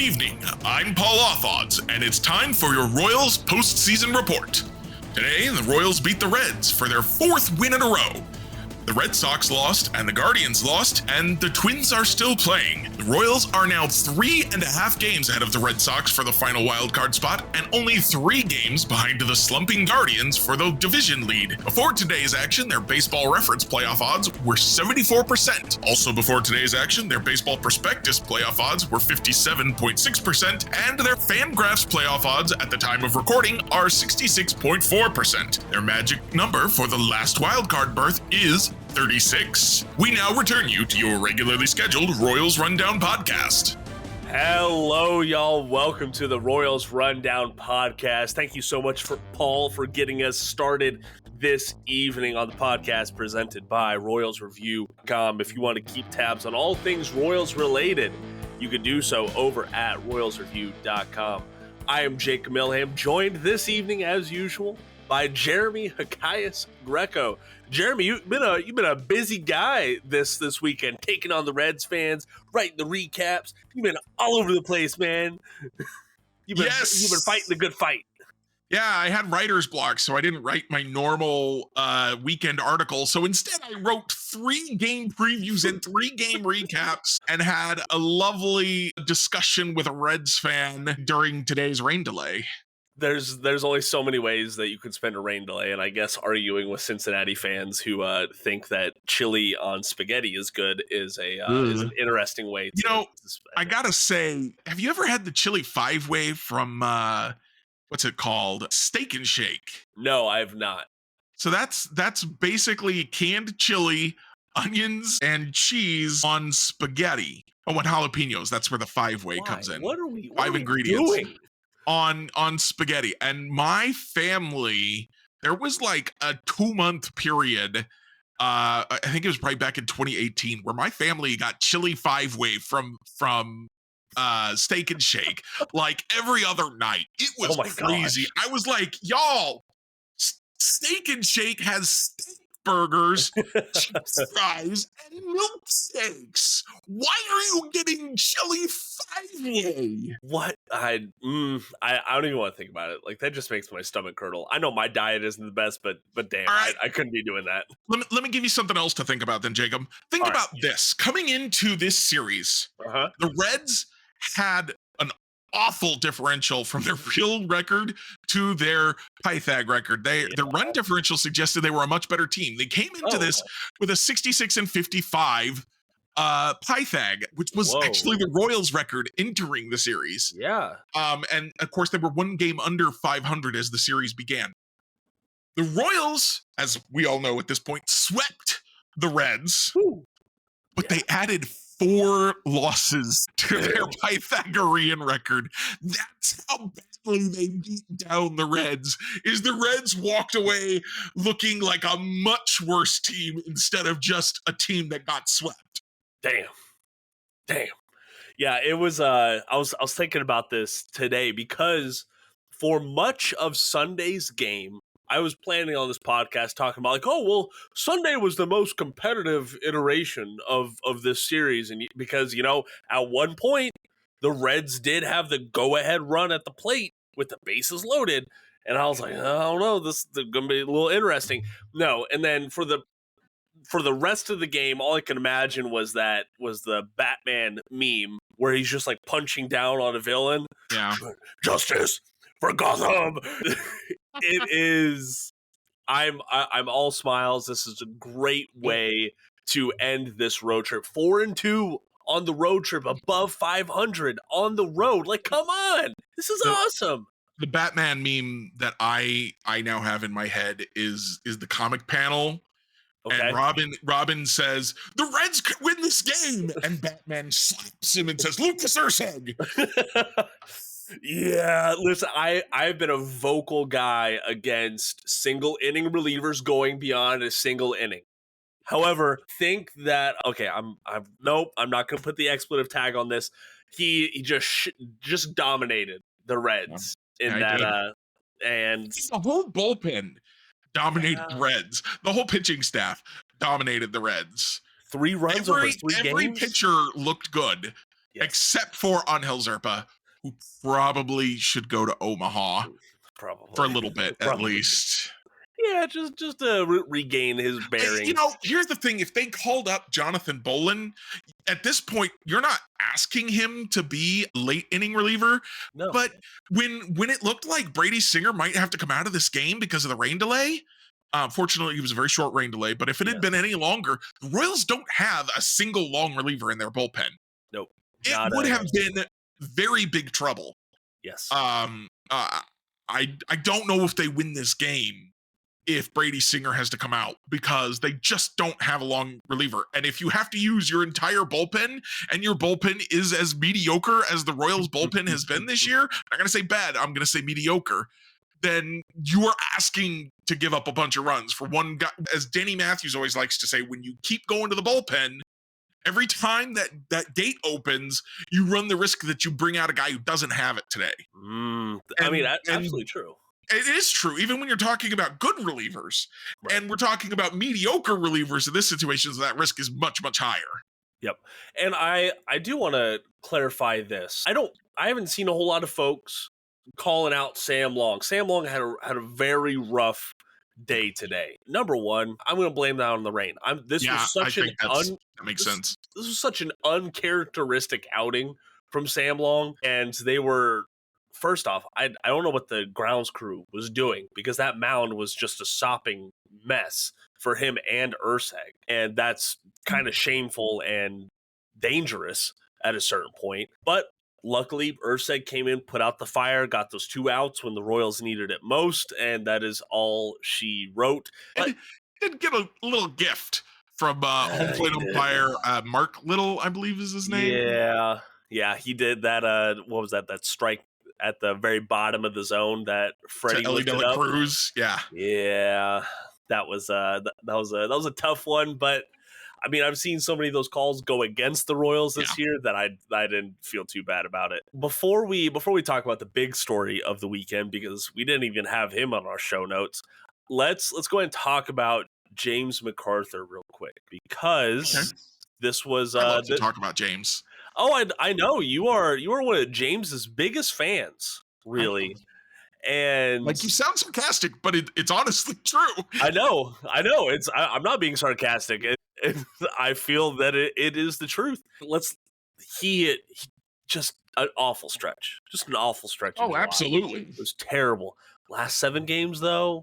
evening. I'm Paul Authodds, and it's time for your Royals postseason report. Today, the Royals beat the Reds for their fourth win in a row. The Red Sox lost, and the Guardians lost, and the Twins are still playing. The Royals are now 3.5 games ahead of the Red Sox for the final wildcard spot, and only 3 games behind the slumping Guardians for the division lead. Before today's action, their Baseball Reference playoff odds were 74%. Also before today's action, their Baseball Prospectus playoff odds were 57.6%, and their Fangraphs playoff odds at the time of recording are 66.4%. Their magic number for the last wildcard berth is 36. We now return you to your regularly scheduled Royals Rundown podcast. Hello, y'all. Welcome to the Royals Rundown podcast. Thank you so much for Paul for getting us started this evening on the podcast presented by RoyalsReview.com. If you want to keep tabs on all things Royals related, you can do so over at RoyalsReview.com. I am Jake Milham, joined this evening as usual by Jeremy Hakayas Greco. Jeremy, you've been a busy guy this weekend, taking on the Reds fans, writing the recaps. You've been all over the place, man. You've been fighting the good fight. Yeah, I had writer's block, so I didn't write my normal weekend article. So instead, I wrote 3 game previews and 3 game recaps and had a lovely discussion with a Reds fan during today's rain delay. There's only so many ways that you could spend a rain delay, and I guess arguing with Cincinnati fans who think that chili on spaghetti is good is an interesting way to I gotta say, have you ever had the chili 5-way from what's it called? Steak and Shake? No, I have not. So that's basically canned chili, onions, and cheese on spaghetti. Oh, and jalapenos. That's where the 5-way comes in. What are we 5 ingredients doing? on spaghetti. And my family, there was like a 2-month period, I think it was right back in 2018, where my family got chili 5-way from Steak and Shake like every other night. It was crazy. Gosh. I was like, y'all, Steak and Shake has steak burgers, chips, fries, and milkshakes. Why are you getting chili 5-way? What? I don't even want to think about it. Like, that just makes my stomach curdle. I know my diet isn't the best, but damn, right. I couldn't be doing that. Let me give you something else to think about then, Jacob. Think about this. Coming into this series, the Reds had an awful differential from their real record to their Pythag record. Their run differential suggested they were a much better team. They came into this with a 66-55 Pythag, which was actually the Royals record entering the series. Yeah. And of course they were 1 game under 500 as the series began. The Royals, as we all know at this point, swept the Reds, but they added 4 losses to their Pythagorean record. That's how badly they beat down the Reds. Is the Reds walked away looking like a much worse team instead of just a team that got swept. Damn. Yeah, it was. I was thinking about this today because for much of Sunday's game, I was planning on this podcast talking about Sunday was the most competitive iteration of this series. And because, at one point, the Reds did have the go-ahead run at the plate with the bases loaded. And I was like, I don't know, this is going to be a little interesting. No, and then for the rest of the game, all I could imagine was the Batman meme where he's just like punching down on a villain. Yeah. Justice for Gotham. It is. I'm all smiles. This is a great way to end this road trip. 4-2 on the road trip, above 500 on the road. Like, come on, this is awesome. The Batman meme that I now have in my head is the comic panel. Okay. And Robin says, the Reds could win this game. And Batman slaps him and says, Lucas Erceg. Yeah, listen, I've been a vocal guy against single inning relievers going beyond a single inning. However, think that I'm not going to put the expletive tag on this. He just dominated the Reds and the whole bullpen dominated the Reds. The whole pitching staff dominated the Reds. 3 runs over 3 games. Every pitcher looked good. Yes, except for Angel Zerpa, who probably should go to Omaha for a probably. little bit at Probably. least. Yeah, just to regain his bearings. Here's the thing: if they called up Jonathan Bolin, at this point, you're not asking him to be late inning reliever. No. But when it looked like Brady Singer might have to come out of this game because of the rain delay, fortunately, it was a very short rain delay. But if it had been any longer, the Royals don't have a single long reliever in their bullpen. Nope. It would have been very big trouble. Yes. I don't know if they win this game if Brady Singer has to come out because they just don't have a long reliever. And if you have to use your entire bullpen and your bullpen is as mediocre as the Royals bullpen has been this year, I'm not going to say bad, I'm going to say mediocre, then you are asking to give up a bunch of runs for one guy. As Danny Matthews always likes to say, when you keep going to the bullpen, every time that gate opens, you run the risk that you bring out a guy who doesn't have it today. Absolutely true. It is true, even when you're talking about good relievers, Right. and we're talking about mediocre relievers in this situation, so that risk is much, much higher. Yep. And I do want to clarify this. I haven't seen a whole lot of folks calling out Sam Long. Sam Long had a very rough day today. Number one, I'm going to blame that on the rain. That makes sense. This was such an uncharacteristic outing from Sam Long, and they were. First off, I don't know what the grounds crew was doing because that mound was just a sopping mess for him and Urseg. And that's kind of shameful and dangerous at a certain point. But luckily, Urseg came in, put out the fire, got those 2 outs when the Royals needed it most. And that is all she wrote. But did get a little gift from home plate umpire Mark Little, I believe is his name. Yeah, he did that. What was that? That strike at the very bottom of the zone that Freddie lifted up. Cruz. Yeah, that was a tough one. But I mean, I've seen so many of those calls go against the Royals this year that I didn't feel too bad about it. Before we talk about the big story of the weekend, because we didn't even have him on our show notes, let's go ahead and talk about James McArthur real quick, because this was I love to talk about James. Oh, I know you are one of James's biggest fans, really. And like, you sound sarcastic, but it's honestly true. I know. I'm not being sarcastic. I feel that it is the truth. He just an awful stretch. Just an awful stretch. Oh, absolutely. It was terrible. Last 7 games though,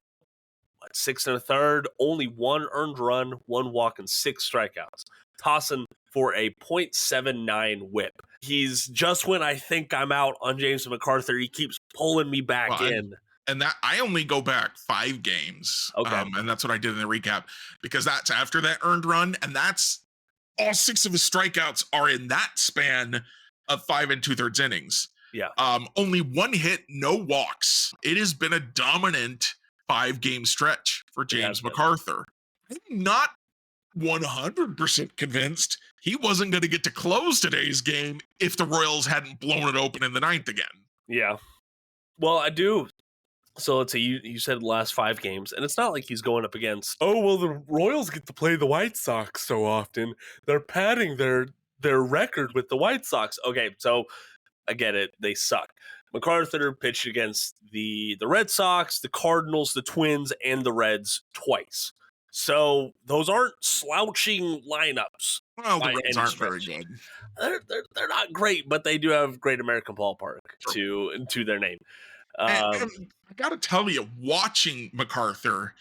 6 1/3, only 1 earned run, 1 walk, and 6 strikeouts. Tossing for a .79 whip. He's just when I think I'm out on James McArthur, he keeps pulling me back in. And that I only go back 5 games. Okay. And that's what I did in the recap, because that's after that earned run, and that's all 6 of his strikeouts are in that span of 5 2/3 innings. Yeah. Only 1 hit, no walks. It has been a dominant 5-game stretch for James McArthur. I'm not 100% convinced he wasn't going to get to close today's game if the Royals hadn't blown it open in the 9th again. Yeah. Well, I do. So let's say you said the last 5 games, and it's not like he's going up against, the Royals get to play the White Sox so often. They're padding their record with the White Sox. Okay, so I get it. They suck. McArthur pitched against the Red Sox, the Cardinals, the Twins, and the Reds twice. So those aren't slouching lineups. Well, the Reds aren't very good. They're not great, but they do have Great American Ballpark to their name. And I got to tell you, watching McArthur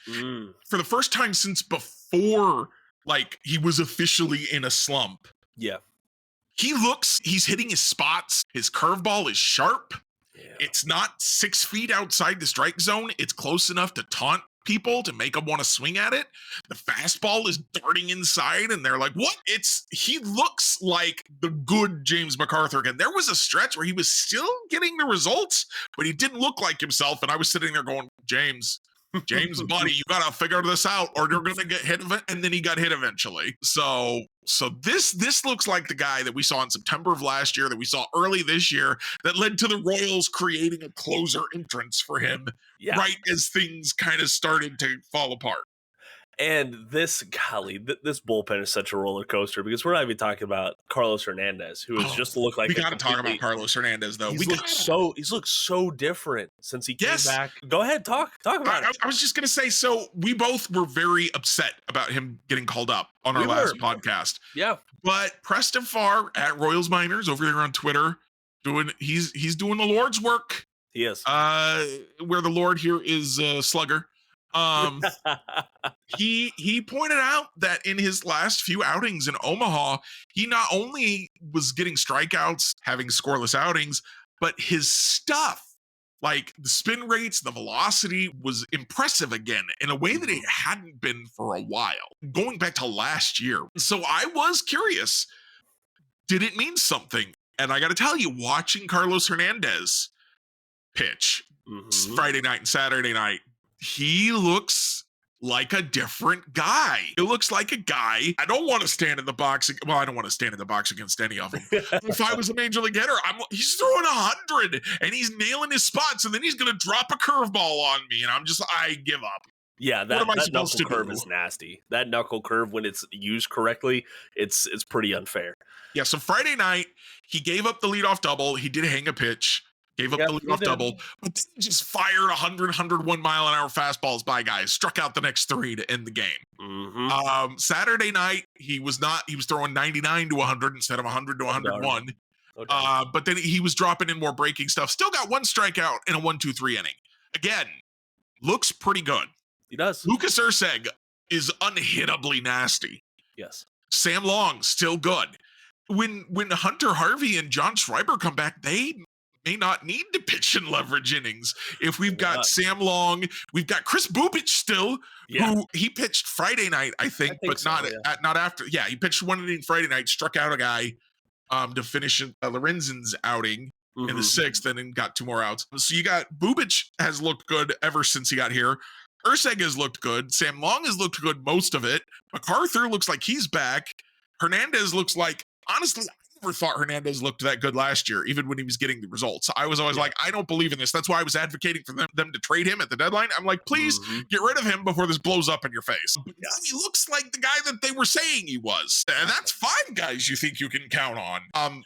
for the first time since before, he was officially in a slump. Yeah. He's hitting his spots. His curveball is sharp. Yeah. It's not 6 feet outside the strike zone. It's close enough to taunt people to make them want to swing at it. The fastball is darting inside, and they're like, what? He looks like the good James McArthur again. There was a stretch where he was still getting the results, but he didn't look like himself. And I was sitting there going, James, buddy, you got to figure this out or you're going to get hit. And then he got hit eventually. So this looks like the guy that we saw in September of last year, that we saw early this year, that led to the Royals creating a closer entrance for him right as things kind of started to fall apart. And this bullpen is such a roller coaster because we're not even talking about Carlos Hernandez, who has Oh, just looked like we a got to talk about completely. Carlos Hernandez, though. He's looked so different since he came Yes. back. Go ahead, talk about it. I was just going to say, so we both were very upset about him getting called up on our last podcast. Yeah. But Preston Farr at Royals Miners over there on Twitter, he's doing the Lord's work. He is. Where the Lord here is Slugger. He pointed out that in his last few outings in Omaha, he not only was getting strikeouts, having scoreless outings, but his stuff, like the spin rates, the velocity, was impressive again in a way that it hadn't been for a while, going back to last year. So I was curious, did it mean something? And I got to tell you, watching Carlos Hernandez pitch Friday night and Saturday night, he looks like a different guy. It looks like a guy. I don't want to stand in the box. Well, I don't want to stand in the box against any of them. If I was a major league hitter, he's throwing 100 and he's nailing his spots, and then he's going to drop a curveball on me, and I give up. Yeah, that knuckle curve is nasty. That knuckle curve, when it's used correctly, it's pretty unfair. Yeah, so Friday night, he gave up the leadoff double. He did hang a pitch. Gave up the leadoff double, but then he just fired 101 mile an hour fastballs by guys, struck out the next 3 to end the game. Saturday night, he was throwing 99 to 100 instead of 100 to 101. But then he was dropping in more breaking stuff. Still got 1 strikeout in a 1-2-3 inning. Again, looks pretty good. He does. Lucas Erceg is unhittably nasty. Yes. Sam Long, still good. When Hunter Harvey and John Schreiber come back, they may not need to pitch in leverage innings. If we've got Sam Long, we've got Chris Bubich still, who he pitched Friday night, I think but so, not after. Yeah, he pitched 1 inning Friday night, struck out a guy to finish Lorenzen's outing in the 6th, and then got 2 more outs. So you got Bubich has looked good ever since he got here. Erceg has looked good. Sam Long has looked good most of it. MacArthur looks like he's back. Hernandez looks like, honestly, I never thought Hernandez looked that good last year, even when he was getting the results. I was always like, I don't believe in this. That's why I was advocating for them to trade him at the deadline. I'm like, please get rid of him before this blows up in your face. But now he looks like the guy that they were saying he was. And that's 5 guys you think you can count on.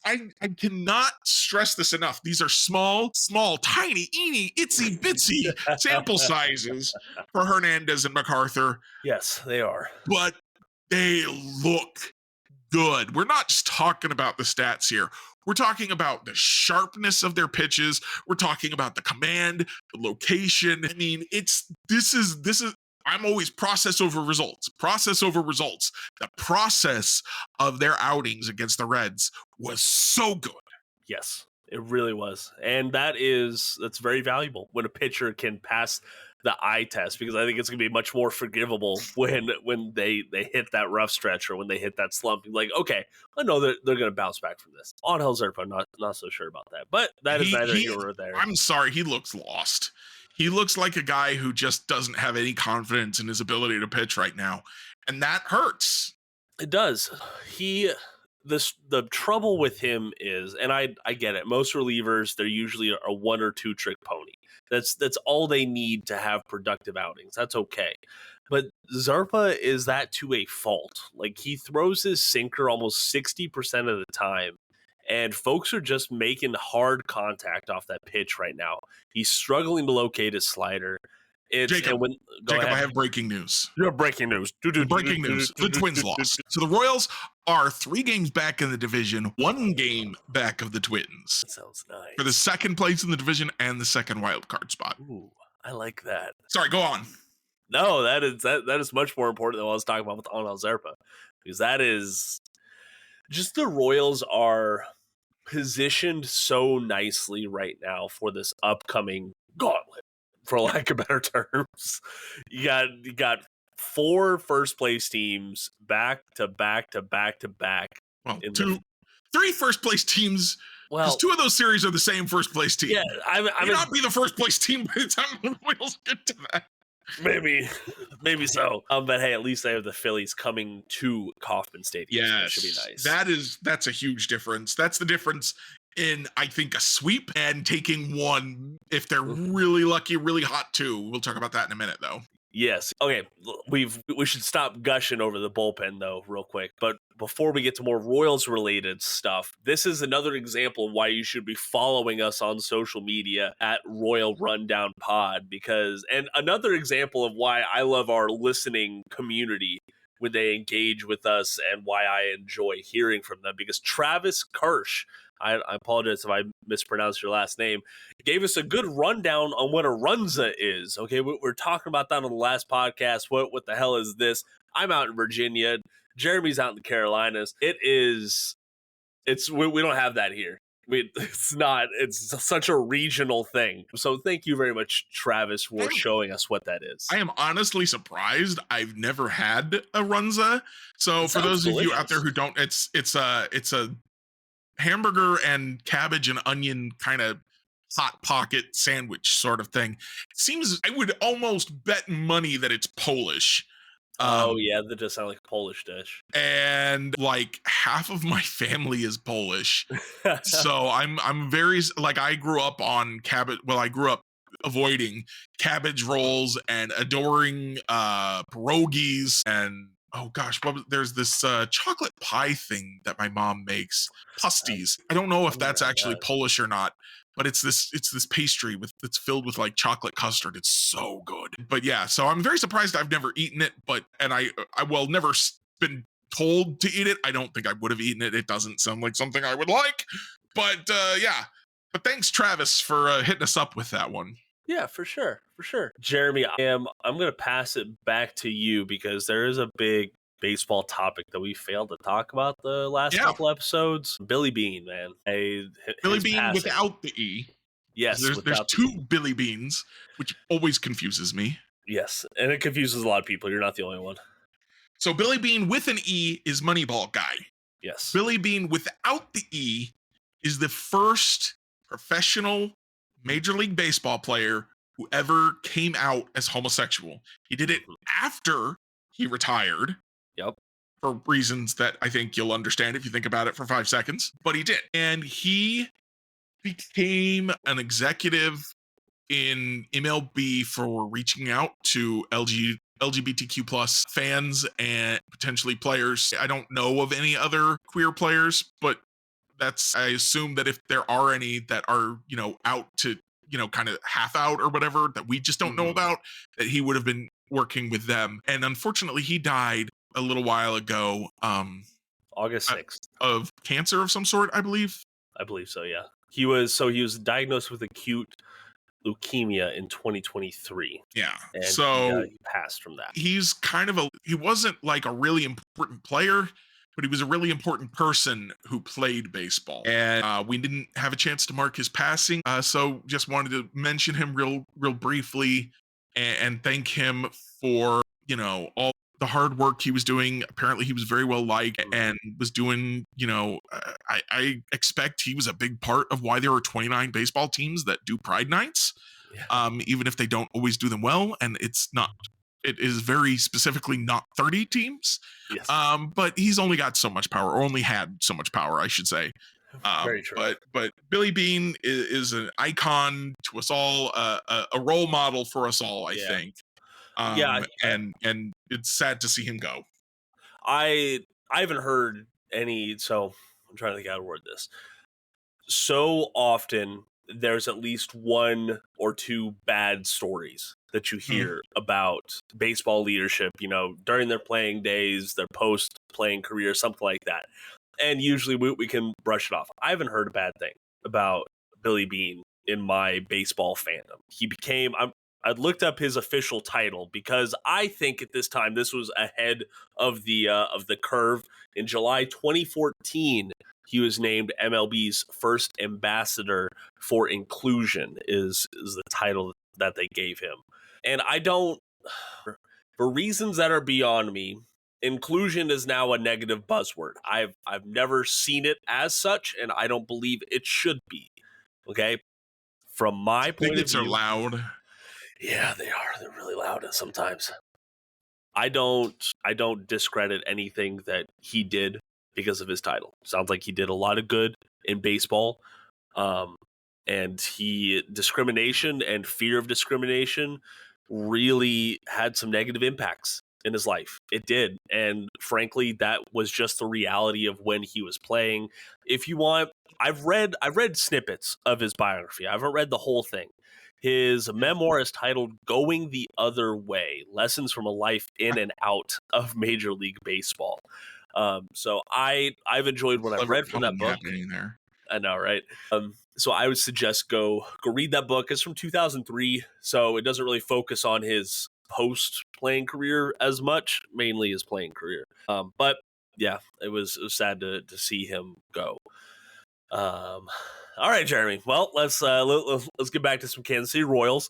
I cannot stress this enough. These are small, tiny, eeny, itsy bitsy sample sizes for Hernandez and MacArthur. Yes, they are. But they look good. We're not just talking about the stats here. We're talking about the sharpness of their pitches. We're talking about the command, the location. I mean, this is I'm always process over results. The process of their outings against the Reds was so good. Yes, it really was. And that's very valuable when a pitcher can pass the eye test, because I think it's going to be much more forgivable when they hit that rough stretch or when they hit that slump. Like, okay, I know that they're going to bounce back from this. Angel Zerpa, not so sure about that, but that is neither here or there. I'm sorry, he looks lost. He looks like a guy who just doesn't have any confidence in his ability to pitch right now, and that hurts. It does. The trouble with him is, and I get it, most relievers, they're usually a 1 or 2 trick pony. That's all they need to have productive outings. That's okay. But Zerpa is that to a fault. Like, he throws his sinker almost 60% of the time, and folks are just making hard contact off that pitch right now. He's struggling to locate his slider. Jacob, I have breaking news. You have breaking news. Breaking news. The Twins lost. So the Royals are 3 games back in the division, 1 game back of the Twins. That sounds nice. For the 2nd place in the division and the 2nd wild card spot. Ooh, I like that. Sorry, go on. No, that is much more important than what I was talking about with Angel Zerpa. Because that is just, the Royals are positioned so nicely right now for this upcoming gauntlet, for lack of better terms. You got 4 first place teams back to back to back to back. Well, 3 first place teams. Well, because 2 of those series are the same first place team. Yeah, I may not be the first place team by the time the Royals get to that. Maybe so. But hey, at least they have the Phillies coming to Kauffman Stadium. Yeah, so that should be nice. That's a huge difference. That's the difference in, I think, a sweep and taking 1 if they're really lucky, really hot too. We'll talk about that in a minute, though. Yes. Okay. We should stop gushing over the bullpen though, real quick. But before we get to more Royals related stuff, this is another example of why you should be following us on social media at Royal Rundown Pod, and another example of why I love our listening community when they engage with us and why I enjoy hearing from them, because Travis Kirsch, I apologize if I mispronounced your last name, gave us a good rundown on what a runza is. Okay, we're talking about that on the last podcast. What the hell is this? I'm out in Virginia. Jeremy's out in the Carolinas. We don't have that here. It's not. It's such a regional thing. So thank you very much, Travis, for showing us what that is. I am honestly surprised. I've never had a runza. So for those of you out there who don't, it's a hamburger and cabbage and onion kind of hot pocket sandwich sort of thing. It seems, I would almost bet money that it's Polish. Yeah, that does sound like a Polish dish. And like half of my family is Polish. So I'm very, like, I grew up on cabbage. Well, I grew up avoiding cabbage rolls and adoring pierogies and oh gosh, there's this chocolate pie thing that my mom makes, pasties. I don't know if that's actually Polish or not, but it's this pastry that's filled with like chocolate custard. It's so good. But yeah, so I'm very surprised I've never eaten it, and I never been told to eat it. I don't think I would have eaten it. It doesn't sound like something I would like. But yeah. But thanks, Travis, for hitting us up with that one. Yeah, for sure. Jeremy, I'm going to pass it back to you because there is a big baseball topic that we failed to talk about the last couple episodes. Billy Beane, man. Billy Beane passing. Without the E. Yes, there's two Billy Beans, which always confuses me. Yes, and it confuses a lot of people. You're not the only one. So Billy Beane with an E is Moneyball guy. Yes. Billy Beane without the E is the first professional Major League Baseball player who ever came out as homosexual. He did it after he retired. Yep. For reasons that I think you'll understand if you think about it for 5 seconds. But he did. And he became an executive in MLB for reaching out to LGBTQ plus fans and potentially players. I don't know of any other queer players, but I assume that if there are any that are, out to, kind of half out or whatever that we just don't know about, that he would have been working with them. And unfortunately, he died a little while ago. August 6th. Of cancer of some sort, I believe. I believe so, yeah. He was diagnosed with acute leukemia in 2023. Yeah. And so he passed from that. He's he wasn't like a really important player, but he was a really important person who played baseball. And we didn't have a chance to mark his passing. So just wanted to mention him real briefly and thank him for, all the hard work he was doing. Apparently he was very well liked and was doing, I expect he was a big part of why there are 29 baseball teams that do Pride Nights, even if they don't always do them well. And it is very specifically not 30 teams. Yes. But he's only got so much power, or only had so much power, I should say. Very true. But Billy Beane is an icon to us all, a role model for us all, I think. And it's sad to see him go. I haven't heard any, so I'm trying to think how to word this. So often there's at least one or two bad stories that you hear about baseball leadership, during their playing days, their post-playing career, something like that. And usually we can brush it off. I haven't heard a bad thing about Billy Beane in my baseball fandom. He became, I looked up his official title because I think at this time this was ahead of the curve. In July 2014, he was named MLB's first ambassador for inclusion is the title that they gave him. And I don't, for reasons that are beyond me, inclusion is now a negative buzzword. I've never seen it as such, and I don't believe it should be. Okay, from my point of view, are loud. Yeah, they are. They're really loud sometimes. I don't discredit anything that he did because of his title. Sounds like he did a lot of good in baseball. And discrimination and fear of discrimination really had some negative impacts in his life. It did. And frankly, that was just the reality of when he was playing. If you want, I've read snippets of his biography. I haven't read the whole thing. His memoir is titled Going the Other Way: Lessons from a Life in and Out of Major League Baseball. So I've enjoyed what I've read from that book. There. I know, right? So I would suggest go read that book. It's from 2003, so it doesn't really focus on his post-playing career as much, mainly his playing career. But yeah, it was sad to see him go. All right, Jeremy. Well, let's get back to some Kansas City Royals.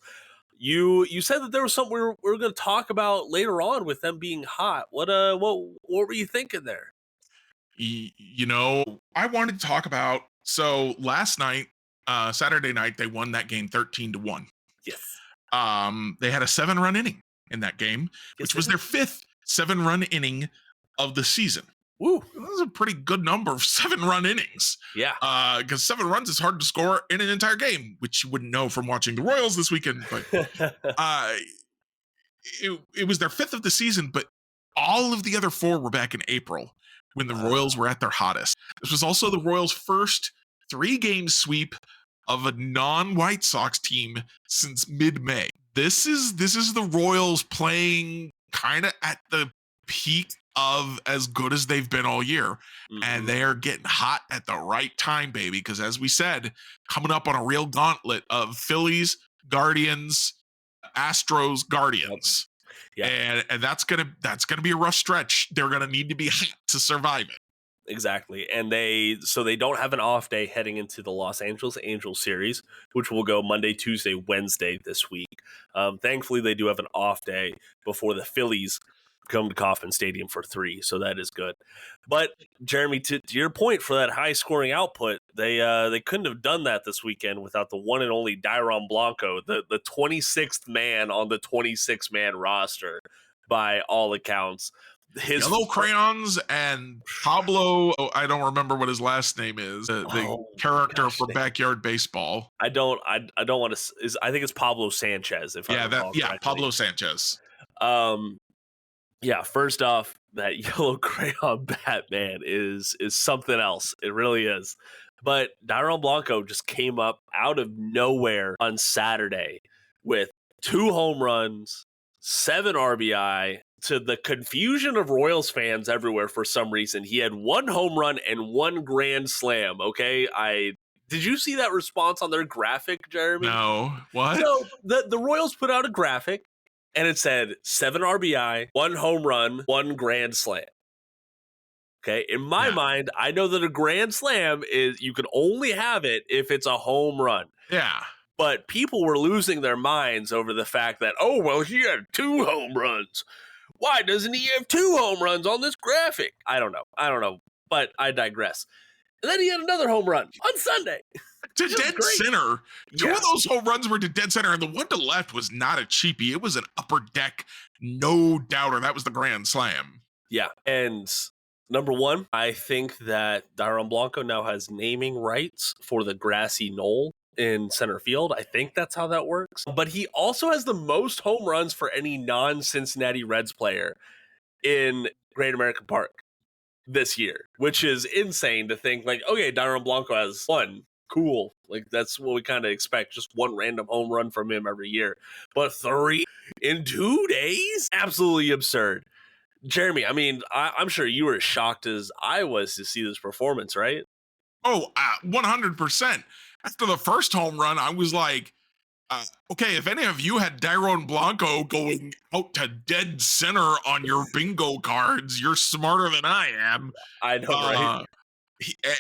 You said that there was something we were going to talk about later on with them being hot. What were you thinking there? I wanted to talk about, so last night, Saturday night, they won that game 13-1. Yes. They had a 7-run inning in that game, which was their 5th 7-run inning of the season. Woo. That was a pretty good number of 7-run innings. Yeah. Because 7 runs is hard to score in an entire game, which you wouldn't know from watching the Royals this weekend. But it was their 5th of the season, but all of the other 4 were back in April when the Royals were at their hottest. This was also the Royals' first 3-game sweep of a non-White Sox team since mid-May. This is the Royals playing kind of at the peak of as good as they've been all year. Mm-hmm. And they are getting hot at the right time, baby, because as we said, coming up on a real gauntlet of Phillies, Guardians, Astros, Guardians. Yeah. And that's gonna be a rough stretch. They're gonna need to be hot to survive it. Exactly. And they don't have an off day heading into the Los Angeles Angels series, which will go Monday, Tuesday, Wednesday this week. Thankfully, they do have an off day before the Phillies come to Kauffman Stadium for 3, so that is good. But Jeremy, to your point, for that high scoring output, they couldn't have done that this weekend without the one and only Dairon Blanco, the 26th man on the 26-man roster by all accounts. His Yellow Crayons and Pablo, I don't remember what his last name is, the character from Backyard Baseball. I don't want to. I think it's Pablo Sanchez. Pablo Sanchez. Yeah, first off, that yellow crayon Batman is something else. It really is. But Dairon Blanco just came up out of nowhere on Saturday with 2 home runs, 7 RBI. To the confusion of Royals fans everywhere, for some reason, he had 1 home run and 1 grand slam. Okay, did you see that response on their graphic, Jeremy? No, what? So the Royals put out a graphic. And it said 7 RBI, 1 home run, 1 grand slam. Okay, in my mind, I know that a grand slam is you can only have it if it's a home run. Yeah. But people were losing their minds over the fact that, oh, well, he had 2 home runs. Why doesn't he have 2 home runs on this graphic? I don't know. But I digress. And then he had another home run on Sunday. To dead center. 2 of those home runs were to dead center, and the one to left was not a cheapie. It was an upper deck, no doubter. That was the grand slam. Yeah, and number one, I think that Dairon Blanco now has naming rights for the grassy knoll in center field. I think that's how that works. But he also has the most home runs for any non-Cincinnati Reds player in Great American Park this year, which is insane to think, like, okay, Dairon Blanco has 1. Cool. Like, that's what we kind of expect. Just 1 random home run from him every year. But 3 in 2 days? Absolutely absurd. Jeremy, I mean, I'm sure you were as shocked as I was to see this performance, right? Oh, 100%. After the first home run, I was like, okay, if any of you had Dairon Blanco going out to dead center on your bingo cards, you're smarter than I am. I know, right?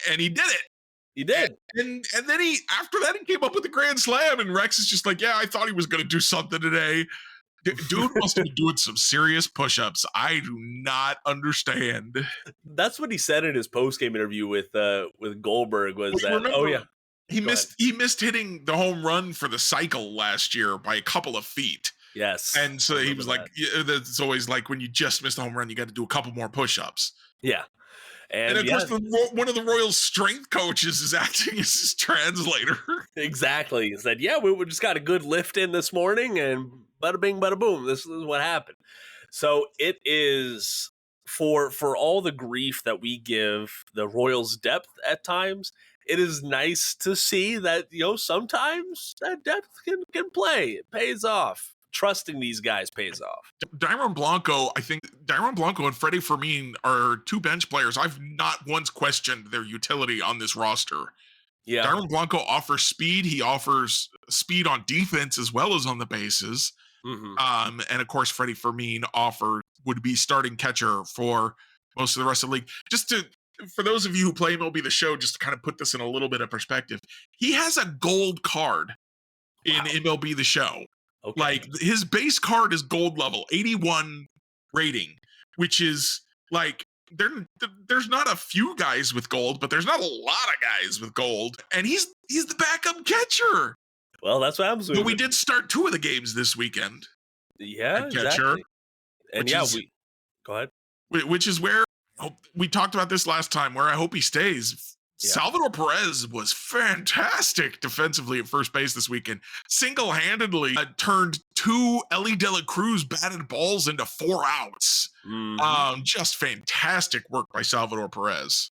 And he did it. He did. And then after that, he came up with the grand slam, and Rex is just like, yeah, I thought he was going to do something today. Dude must be doing some serious push-ups. I do not understand. That's what he said in his post-game interview with Goldberg was that, he missed hitting the home run for the cycle last year by a couple of feet. Yes. And so he was like, it's always like when you just missed the home run, you got to do a couple more push-ups. Yeah. And And of yeah, course, one of the Royals' strength coaches is acting as his translator. exactly. He said, yeah, we just got a good lift in this morning, and bada bing, bada boom. This is what happened. So it is for all the grief that we give the Royals' depth at times. It is nice to see that sometimes that depth can play. It pays off. Trusting these guys pays off. Dairon Blanco, I think Dairon Blanco and Freddie Fermin are two bench players. I've not once questioned their utility on this roster. Yeah. Dairon Blanco offers speed. He offers speed on defense as well as on the bases. And of course, Freddie Fermin would be starting catcher for most of the rest of the league. For those of you who play MLB The Show, just to kind of put this in a little bit of perspective, he has a gold card in MLB The Show. Okay. Like his base card is gold level, 81 rating, which is like there's not a few guys with gold, but there's not a lot of guys with gold, and he's the backup catcher. Well, that's what happens. But we did start 2 of the games this weekend. Yeah, catcher, exactly. And go ahead. Which is where we talked about this last time, where I hope he stays. Yeah. Salvador Perez was fantastic defensively at first base this weekend. Single-handedly turned 2 Ellie De La Cruz batted balls into 4 outs. Just fantastic work by Salvador Perez.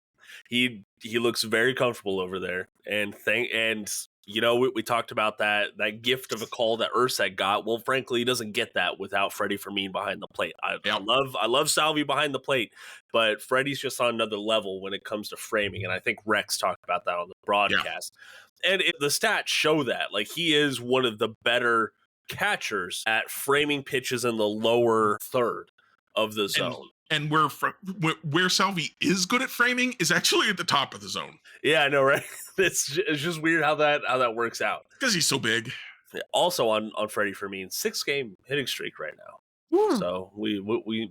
He looks very comfortable over there, and we talked about that gift of a call that Ursac got. Well, frankly, he doesn't get that without Freddie Fermin behind the plate. I love Salvi behind the plate, but Freddie's just on another level when it comes to framing, and I think Rex talked about that on the broadcast. Yeah. And the stats show that. Like, he is one of the better catchers at framing pitches in the lower third of the zone. And where Salvi is good at framing is actually at the top of the zone. Yeah, I know, right? It's just weird how that works out. Because he's so big. Also on Freddie Fermin, 6-game hitting streak right now. Woo. So we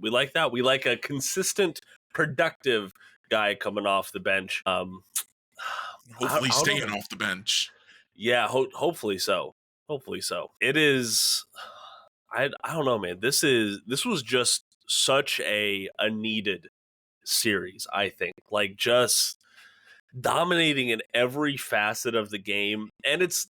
like that. We like a consistent, productive guy coming off the bench. Hopefully staying off the bench. Yeah, hopefully so. Hopefully so. It is. I don't know, man. This was just such a needed series, I think. Like, just dominating in every facet of the game, and it's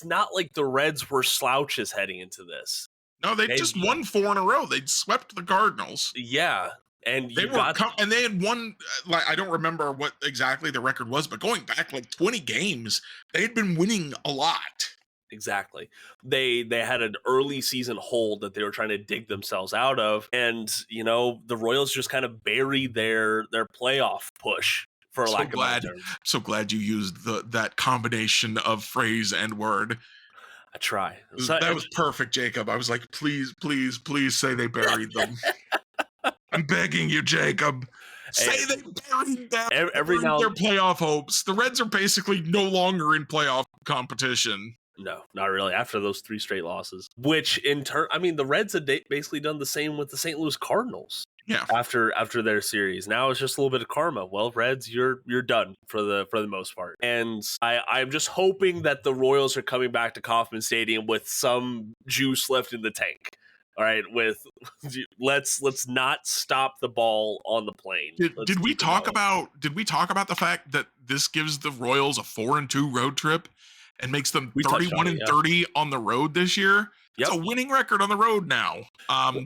not like the Reds were slouches heading into this. No, they just won 4 in a row. They swept the Cardinals. Yeah, and they had won. Like, I don't remember what exactly the record was, but going back like 20 games, they had been winning a lot. Exactly. They had an early season hole that they were trying to dig themselves out of, and the Royals just kind of buried their playoff push, for lack of a better term. So glad you used that combination of phrase and word. I try. That was perfect, Jacob. I was like, please, please, please say they buried them. I'm begging you, Jacob. Say they buried them. Their playoff hopes. The Reds are basically no longer in playoff competition. No, not really. After those 3 straight losses, which in turn, I mean, the Reds had basically done the same with the St. Louis Cardinals. Yeah. After their series, now it's just a little bit of karma. Well, Reds, you're done for the most part. And I'm just hoping that the Royals are coming back to Kauffman Stadium with some juice left in the tank. All right, let's not stop the ball on the plane. Did we talk about the fact that this gives the Royals a 4-2 road trip and makes them 31-30 on the road this year? Yep. It's a winning record on the road now.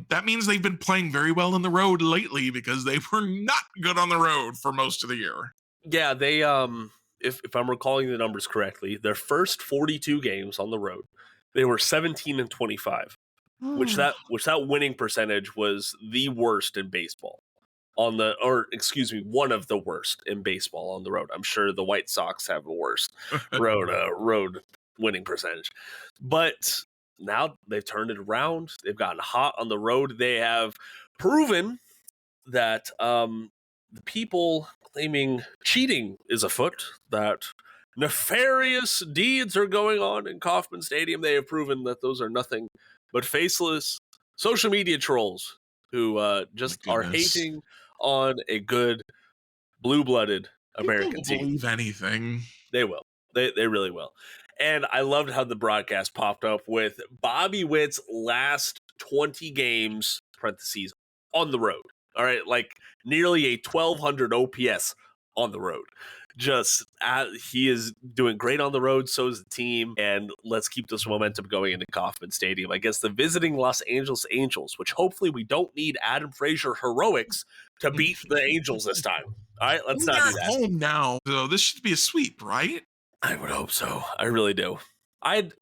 That means they've been playing very well on the road lately, because they were not good on the road for most of the year. Yeah, they if I'm recalling the numbers correctly, their first 42 games on the road, they were 17-25. Which that winning percentage was the worst in baseball one of the worst in baseball on the road. I'm sure the White Sox have the worst road winning percentage, but now they've turned it around. They've gotten hot on the road. They have proven that the people claiming cheating is afoot, that nefarious deeds are going on in Kauffman Stadium, they have proven that those are nothing but faceless social media trolls who just are hating on a good blue-blooded American team. Believe anything. They will. They really will. And I loved how the broadcast popped up with Bobby Witt's last 20 games, parentheses, on the road. All right, like nearly a 1200 OPS on the road. He is doing great on the road. So is the team, and let's keep this momentum going into Kauffman Stadium against the visiting Los Angeles Angels, which hopefully we don't need Adam Frazier heroics to beat the Angels this time. All right, let's not do They're that. home now, so this should be a sweep, right? I would hope so. I really do. I'm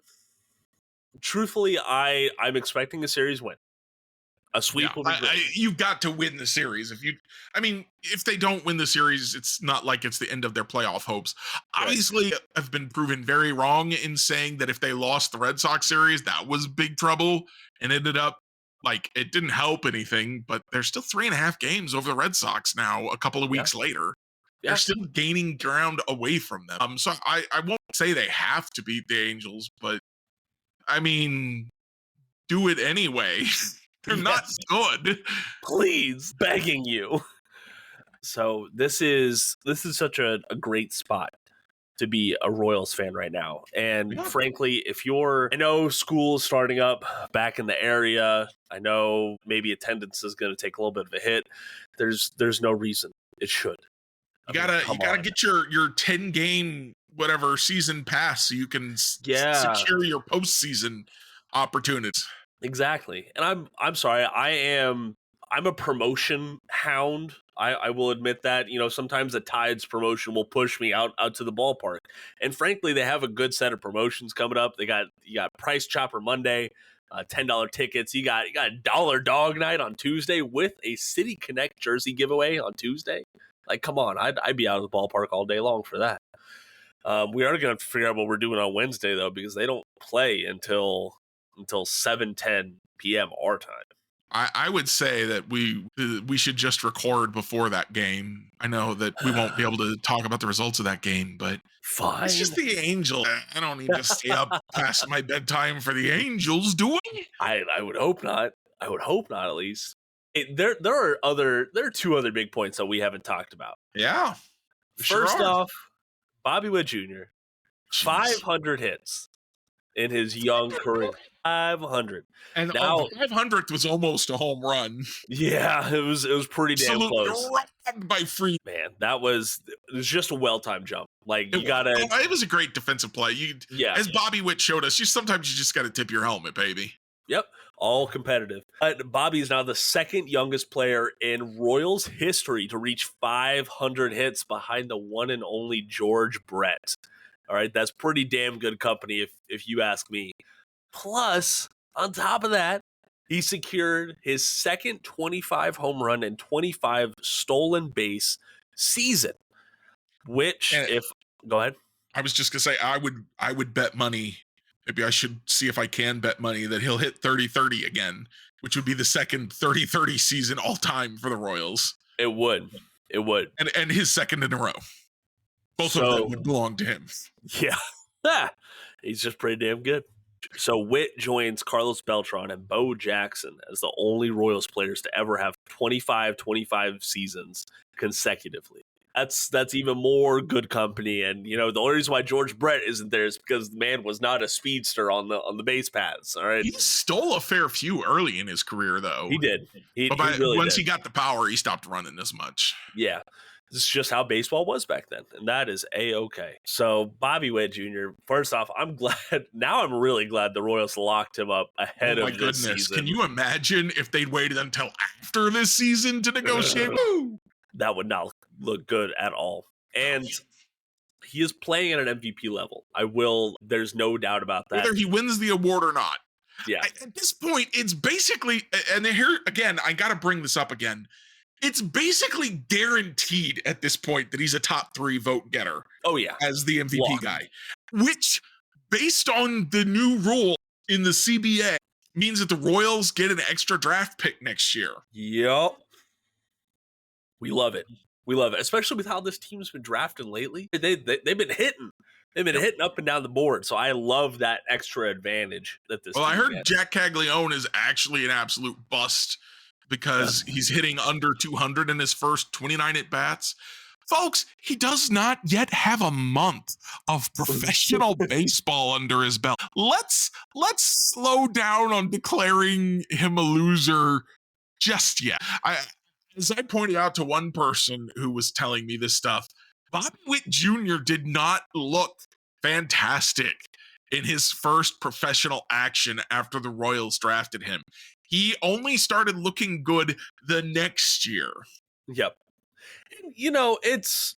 expecting a series win. A sweep will be great. You've got to win the series. If they don't win the series, it's not like it's the end of their playoff hopes. Right. Obviously, I've been proven very wrong in saying that if they lost the Red Sox series, that was big trouble and ended up like it didn't help anything, but they're still 3.5 games over the Red Sox now a couple of weeks later. Yeah. They're still gaining ground away from them. So I won't say they have to beat the Angels, but I mean, do it anyway. They're not good. Please, begging you. So this is such a great spot to be a Royals fan right now. And frankly, I know school's starting up back in the area. I know maybe attendance is going to take a little bit of a hit. There's no reason it should. You gotta get your 10-game whatever season pass so you can secure your postseason opportunities. Exactly. And I'm sorry, I'm a promotion hound. I will admit that. Sometimes the Tides promotion will push me out to the ballpark. And frankly, they have a good set of promotions coming up. You got Price Chopper Monday, $10 tickets. You got Dollar Dog Night on Tuesday with a City Connect jersey giveaway on Tuesday. Like, come on, I'd be out of the ballpark all day long for that. We are going to have to figure out what we're doing on Wednesday, though, because they don't play until 7:10 p.m. our time. I would say that we should just record before that game. I know that we won't be able to talk about the results of that game, but fine. It's just the Angels. I don't need to stay up past my bedtime for the Angels, do I? I would hope not. I would hope not, at least. There are two other big points that we haven't talked about. Yeah. First off, Bobby Witt Jr. 500 hits in his young career. 500. And now, the 500th was almost a home run. Yeah, it was pretty damn close. By Freed. Man, it was just a well-timed jump. Like, it was a great defensive play. As Bobby Witt showed us, sometimes you just got to tip your helmet, baby. Yep, all competitive. Bobby is now the second youngest player in Royals history to reach 500 hits behind the one and only George Brett. All right, that's pretty damn good company if you ask me. Plus, on top of that, he secured his second 25 home run and 25 stolen base season, go ahead. I was just going to say, I would bet money. Maybe I should see if I can bet money that he'll hit 30-30 again, which would be the second 30-30 season all time for the Royals. It would. And his second in a row. Both of them would belong to him. Yeah. He's just pretty damn good. So Witt joins Carlos Beltran and Bo Jackson as the only Royals players to ever have 25 seasons consecutively. That's even more good company. And the only reason why George Brett isn't there is because the man was not a speedster on the base paths. All right, he stole a fair few early in his career, though. He did. Once he got the power, he stopped running as much. Yeah. This is just how baseball was back then, and that is A-okay. So Bobby Witt Jr., first off, I'm really glad the Royals locked him up ahead of this season. Can you imagine if they'd waited until after this season to negotiate? That would not look good at all. And he is playing at an MVP level. There's no doubt about that. Whether he wins the award or not. Yeah. At this point, it's basically, and here again, I got to bring this up again. It's basically guaranteed at this point that he's a top 3 vote getter. Oh, yeah. As the MVP guy, which, based on the new rule in the CBA, means that the Royals get an extra draft pick next year. Yep. We love it. Especially with how this team's been drafting lately. They've been hitting. They've been hitting up and down the board. So I love that extra advantage that this team I heard gets. Jack Caglione is actually an absolute bust because he's hitting under 200 in his first 29 at-bats. Folks, he does not yet have a month of professional baseball under his belt. Let's slow down on declaring him a loser just yet. as I pointed out to one person who was telling me this stuff, Bobby Witt Jr. did not look fantastic in his first professional action after the Royals drafted him. He only started looking good the next year. Yep. It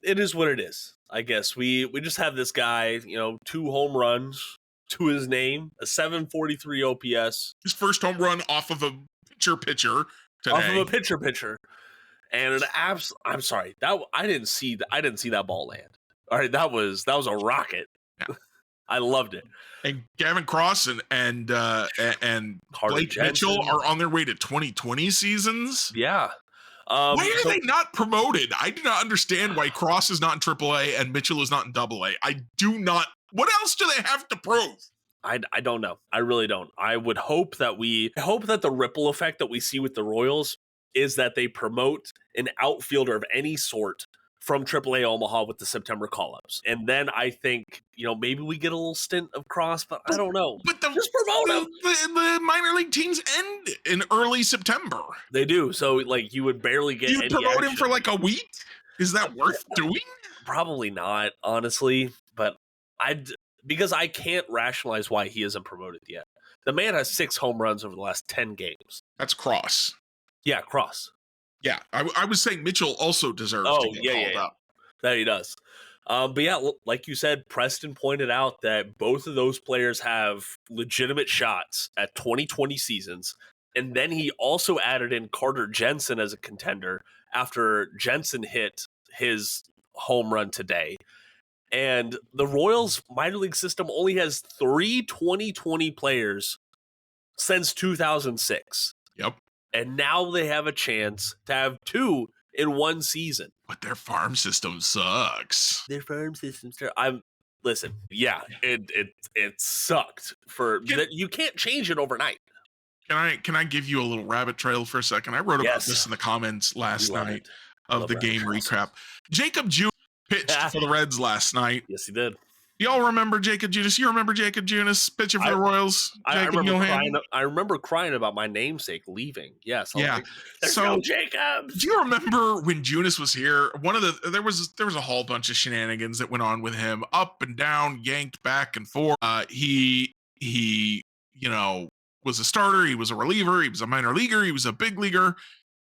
is what it is. I guess we just have this guy, 2 home runs to his name, a 743 OPS. His first home run off of a pitcher today. Off of a pitcher. And I'm sorry. That I didn't see that ball land. All right, that was a rocket. Yeah. I loved it. And Gavin Cross and Blake Jensen. Mitchell are on their way to 2020 seasons. Yeah. Why are they not promoted? I do not understand why Cross is not in AAA and Mitchell is not in AA. I do not. What else do they have to prove? I don't know. I really don't. I would hope that the ripple effect that we see with the Royals is that they promote an outfielder of any sort from AAA Omaha with the September call-ups. And then I think, maybe we get a little stint of Cross, but I don't know. But just promote him. The minor league teams end in early September. They do. So, you would barely get You any promote action. him for like a week? Is that worth doing? Probably not, honestly. But because I can't rationalize why he isn't promoted yet. The man has 6 home runs over the last 10 games. That's Cross. Yeah, Cross. Yeah, I was saying Mitchell also deserves to get called up. That he does. But yeah, like you said, Preston pointed out that both of those players have legitimate shots at 2020 seasons. And then he also added in Carter Jensen as a contender after Jensen hit his home run today. And the Royals minor league system only has 3 2020 players since 2006. Yep. And now they have a chance to have 2 in one season. But their farm system sucks. Listen, yeah, it sucked you can't change it overnight. Can I give you a little rabbit trail for a second? I wrote about this in the comments last night of the game recap. Jacob Junis pitched for the Reds last night. Yes, he did. Y'all remember Jacob Junis? You remember Jacob Junis pitching for the Royals? I remember crying about my namesake leaving. Yes. Yeah. So Jacob. Do you remember when Junis was here? There was a whole bunch of shenanigans that went on with him, up and down, yanked back and forth. He was a starter. He was a reliever. He was a minor leaguer. He was a big leaguer.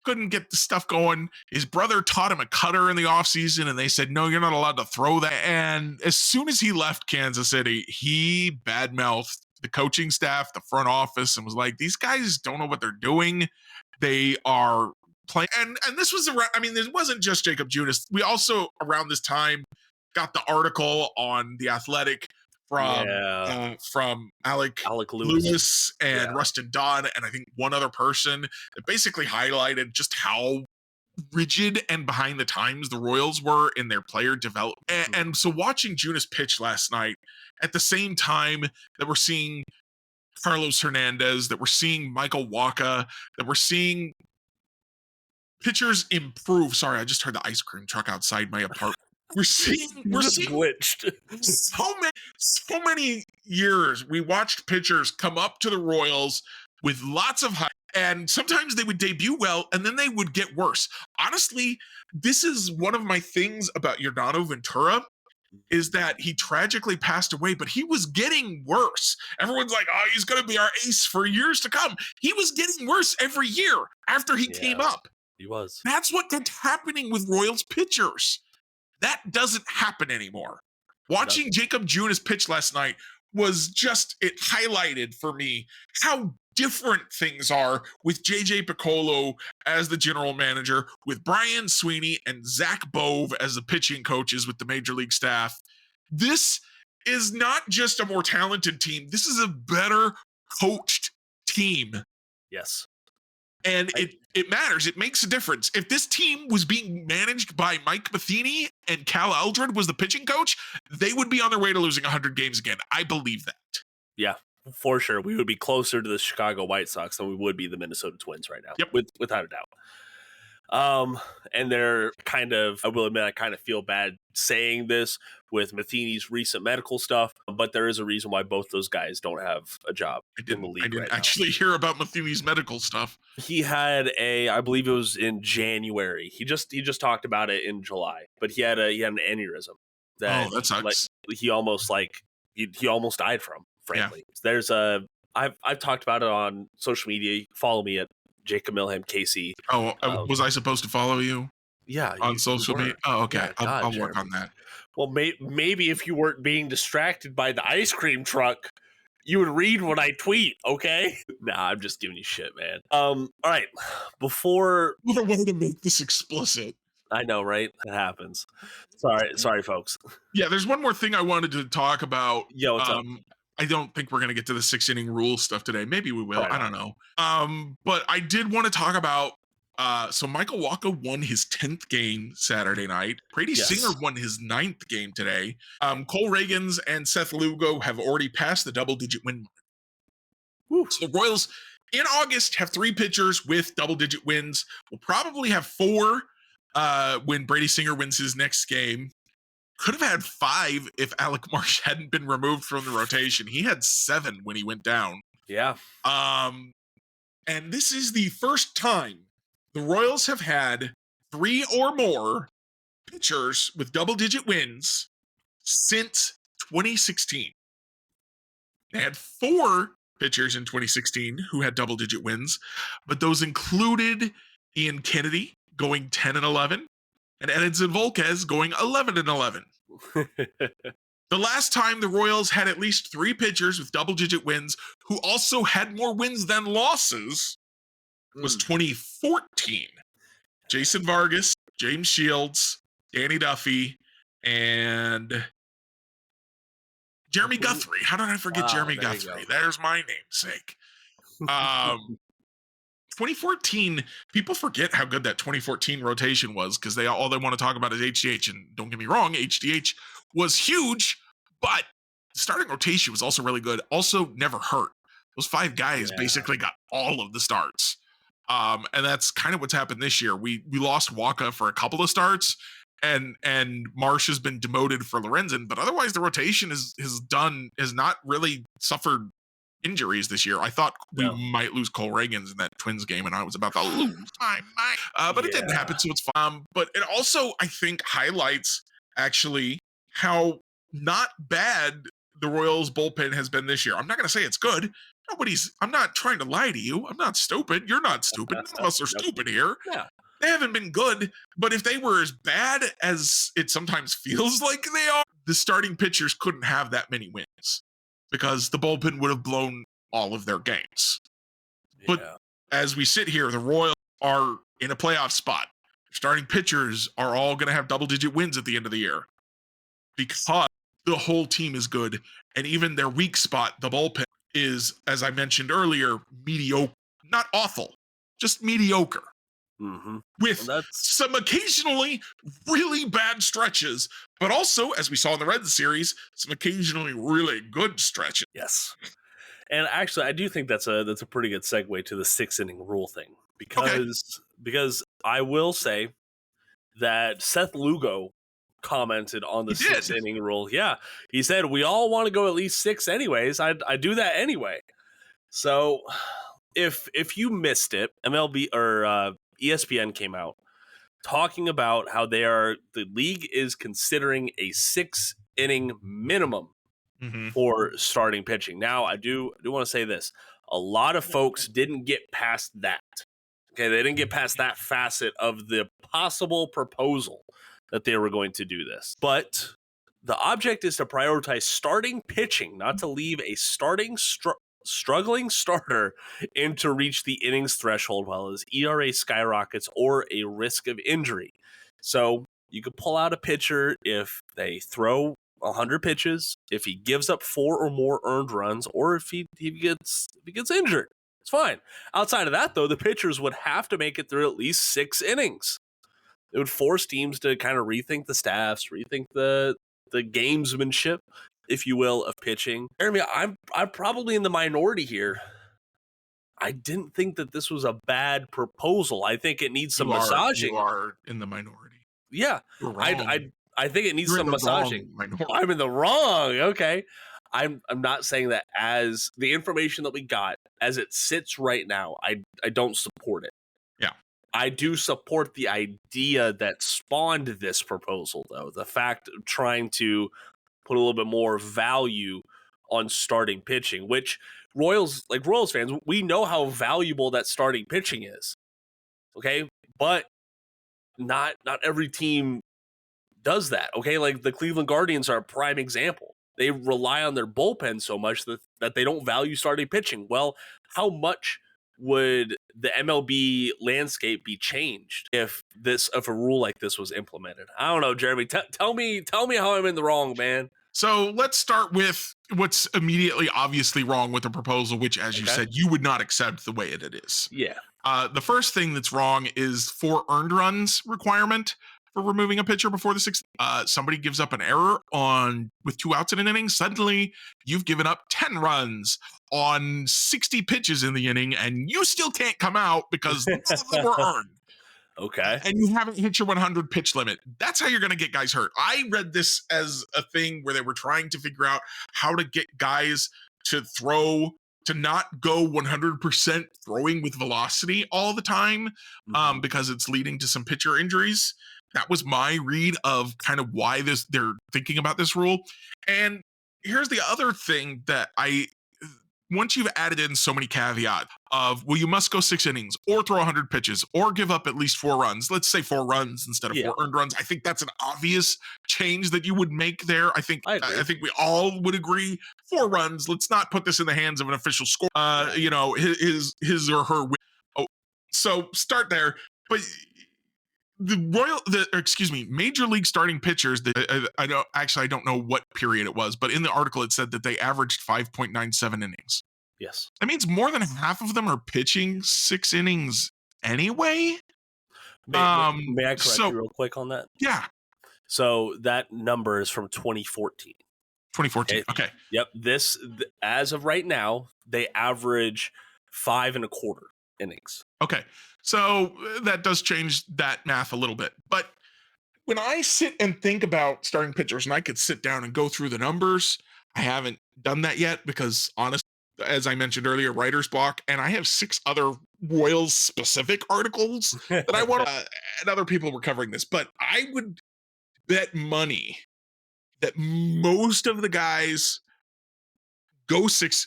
Couldn't get the stuff going. His brother taught him a cutter in the offseason, and they said, no, you're not allowed to throw that. And as soon as he left Kansas City, he badmouthed the coaching staff, the front office, and was like, these guys don't know what they're doing. They are playing. And this was it wasn't just Jacob Junis. We also, around this time, got the article on The Athletic from Alec Lewis and Rustin Dodd, and I think one other person that basically highlighted just how rigid and behind the times the Royals were in their player development. And so watching Junis pitch last night at the same time that we're seeing Carlos Hernandez, that we're seeing Michael Wacha, that we're seeing pitchers improve. Sorry, I just heard the ice cream truck outside my apartment. We're seeing glitched. so many years we watched pitchers come up to the Royals with lots of hype, and sometimes they would debut well and then they would get worse. Honestly, this is one of my things about Yordano Ventura, is that he tragically passed away, but he was getting worse. Everyone's like, oh, he's going to be our ace for years to come. He was getting worse every year after he came up. He was. That's what kept happening with Royals pitchers. That doesn't happen anymore. Watching Jacob Junis pitch last night was it highlighted for me how different things are with JJ Piccolo as the general manager, with Brian Sweeney and Zach Bove as the pitching coaches with the major league staff. This is not just a more talented team. This is a better coached team. Yes. And it matters. It makes a difference. If this team was being managed by Mike Matheny and Cal Eldred was the pitching coach, they would be on their way to losing 100 games again. I believe that. Yeah, for sure. We would be closer to the Chicago White Sox than we would be the Minnesota Twins right now. Yep. Without a doubt. And they're kind of, I will admit, I kind of feel bad saying this with Matheny's recent medical stuff, but there is a reason why both those guys don't have a job in the I league didn't right now. actually hear about Matheny's medical stuff. He had I believe it was in January. He just talked about it in July, but he had an aneurysm that sucks. he almost he almost died from. Frankly, there's I've talked about it on social media. You can follow me at Jacob Milham KC. Was I supposed to follow you? Yeah, on social media. Oh, okay. Yeah, I'll work on that. Well, maybe if you weren't being distracted by the ice cream truck, you would read what I tweet. Okay? Nah, I'm just giving you shit, man. All right. Before I wanted to make this explicit. I know, right? It happens. Sorry, folks. Yeah, there's one more thing I wanted to talk about. Yo, what's up? I don't think we're gonna get to the 6-inning rule stuff today. Maybe we will. Probably I don't know. But I did want to talk about. So Michael Wacha won his 10th game Saturday night. Brady Singer won his 9th game today. Cole Reagans and Seth Lugo have already passed the double-digit win mark. So the Royals in August have 3 pitchers with double-digit wins. We'll probably have 4 when Brady Singer wins his next game. Could have had 5 if Alec Marsh hadn't been removed from the rotation. He had 7 when he went down. Yeah. And this is the first time the Royals have had 3 or more pitchers with double-digit wins since 2016. They had 4 pitchers in 2016 who had double-digit wins, but those included Ian Kennedy going 10-11 and Edinson Volquez going 11-11. The last time the Royals had at least 3 pitchers with double-digit wins who also had more wins than losses was 2014. Jason Vargas, James Shields, Danny Duffy, and Jeremy Guthrie. How did I forget Jeremy Guthrie? There's my namesake. 2014, people forget how good that 2014 rotation was because all they want to talk about is HDH. And don't get me wrong, HDH was huge, but the starting rotation was also really good. Also never hurt. Those 5 guys basically got all of the starts. And that's kind of what's happened this year. We lost Wacha for a couple of starts, and Marsh has been demoted for Lorenzen, but otherwise the rotation has not really suffered injuries this year. I thought we might lose Cole Reagans in that Twins game, and I was about to lose my mind. But it didn't happen, so it's fine. But it also, I think, highlights actually how not bad the Royals bullpen has been this year. I'm not going to say it's good. I'm not trying to lie to you. I'm not stupid. You're not stupid. None of us are stupid here. Yeah. They haven't been good, but if they were as bad as it sometimes feels like they are, the starting pitchers couldn't have that many wins because the bullpen would have blown all of their games. But as we sit here, the Royals are in a playoff spot. Starting pitchers are all going to have double-digit wins at the end of the year because the whole team is good, and even their weak spot, the bullpen, is, as I mentioned earlier, mediocre. Not awful, just mediocre. With some occasionally really bad stretches, but also, as we saw in the Reds series, some occasionally really good stretches. Yes. And actually, I do think that's a pretty good segue to the 6-inning rule thing because I will say that Seth Lugo commented on the 6-inning rule. Yeah, he said we all want to go at least 6 anyways. I do that anyway. So if you missed it, MLB or ESPN came out talking about how the league is considering a 6-inning minimum for starting pitching. Now, I do want to say this. A lot of folks didn't get past that. Okay, they didn't get past that facet of the possible proposal that they were going to do this. But the object is to prioritize starting pitching, not to leave a struggling starter in to reach the innings threshold while his ERA skyrockets or a risk of injury. So you could pull out a pitcher if they throw 100 pitches, if he gives up 4 or more earned runs, or if he gets injured. It's fine. Outside of that, though, the pitchers would have to make it through at least 6 innings. It would force teams to kind of rethink the staffs, rethink the gamesmanship, if you will, of pitching. Jeremy, I'm probably in the minority here. I didn't think that this was a bad proposal. I think it needs some You massaging. are in the minority. Yeah, You're I wrong. I think it needs You're in some the wrong massaging. minority. I'm in the wrong. Okay, I'm not saying that as the information that we got as it sits right now. I don't support it. Yeah. I do support the idea that spawned this proposal, though. The fact of trying to put a little bit more value on starting pitching, which Royals fans, we know how valuable that starting pitching is. Okay, but not every team does that. Okay, like the Cleveland Guardians are a prime example. They rely on their bullpen so much that they don't value starting pitching. Well, how much would the MLB landscape be changed if a rule like this was implemented? I don't know, Jeremy. Tell me how I'm in the wrong, man. So let's start with what's immediately obviously wrong with the proposal, which, as you said, you would not accept the way it is. Yeah. The first thing that's wrong is 4 earned runs requirement for removing a pitcher before the 6th. Somebody gives up an error with 2 outs in an inning. Suddenly, you've given up 10 runs on 60 pitches in the inning, and you still can't come out because none of them were earned. Okay. And you haven't hit your 100 pitch limit. That's how you're going to get guys hurt. I read this as a thing where they were trying to figure out how to get guys to not go 100% throwing with velocity all the time, because it's leading to some pitcher injuries. That was my read of kind of why they're thinking about this rule. And here's the other thing that once you've added in so many caveats of, well, you must go 6 innings or throw 100 pitches or give up at least 4 runs. Let's say 4 runs instead of 4 earned runs. I think that's an obvious change that you would make there. I think we all would agree 4 runs. Let's not put this in the hands of an official score. His or her win. Oh, so start there. But Major League starting pitchers, I don't know what period it was, but in the article it said that they averaged 5.97 innings. Yes. That means more than half of them are pitching 6 innings anyway. May I correct you real quick on that? Yeah. So that number is from 2014. 2014. Okay. Yep. As of right now, they average 5 1/4 innings. Okay. So that does change that math a little bit. But when I sit and think about starting pitchers, and I could sit down and go through the numbers, I haven't done that yet because, honestly, as I mentioned earlier, writer's block, and I have 6 other Royals specific articles that I want to, and other people were covering this, but I would bet money that most of the guys go 6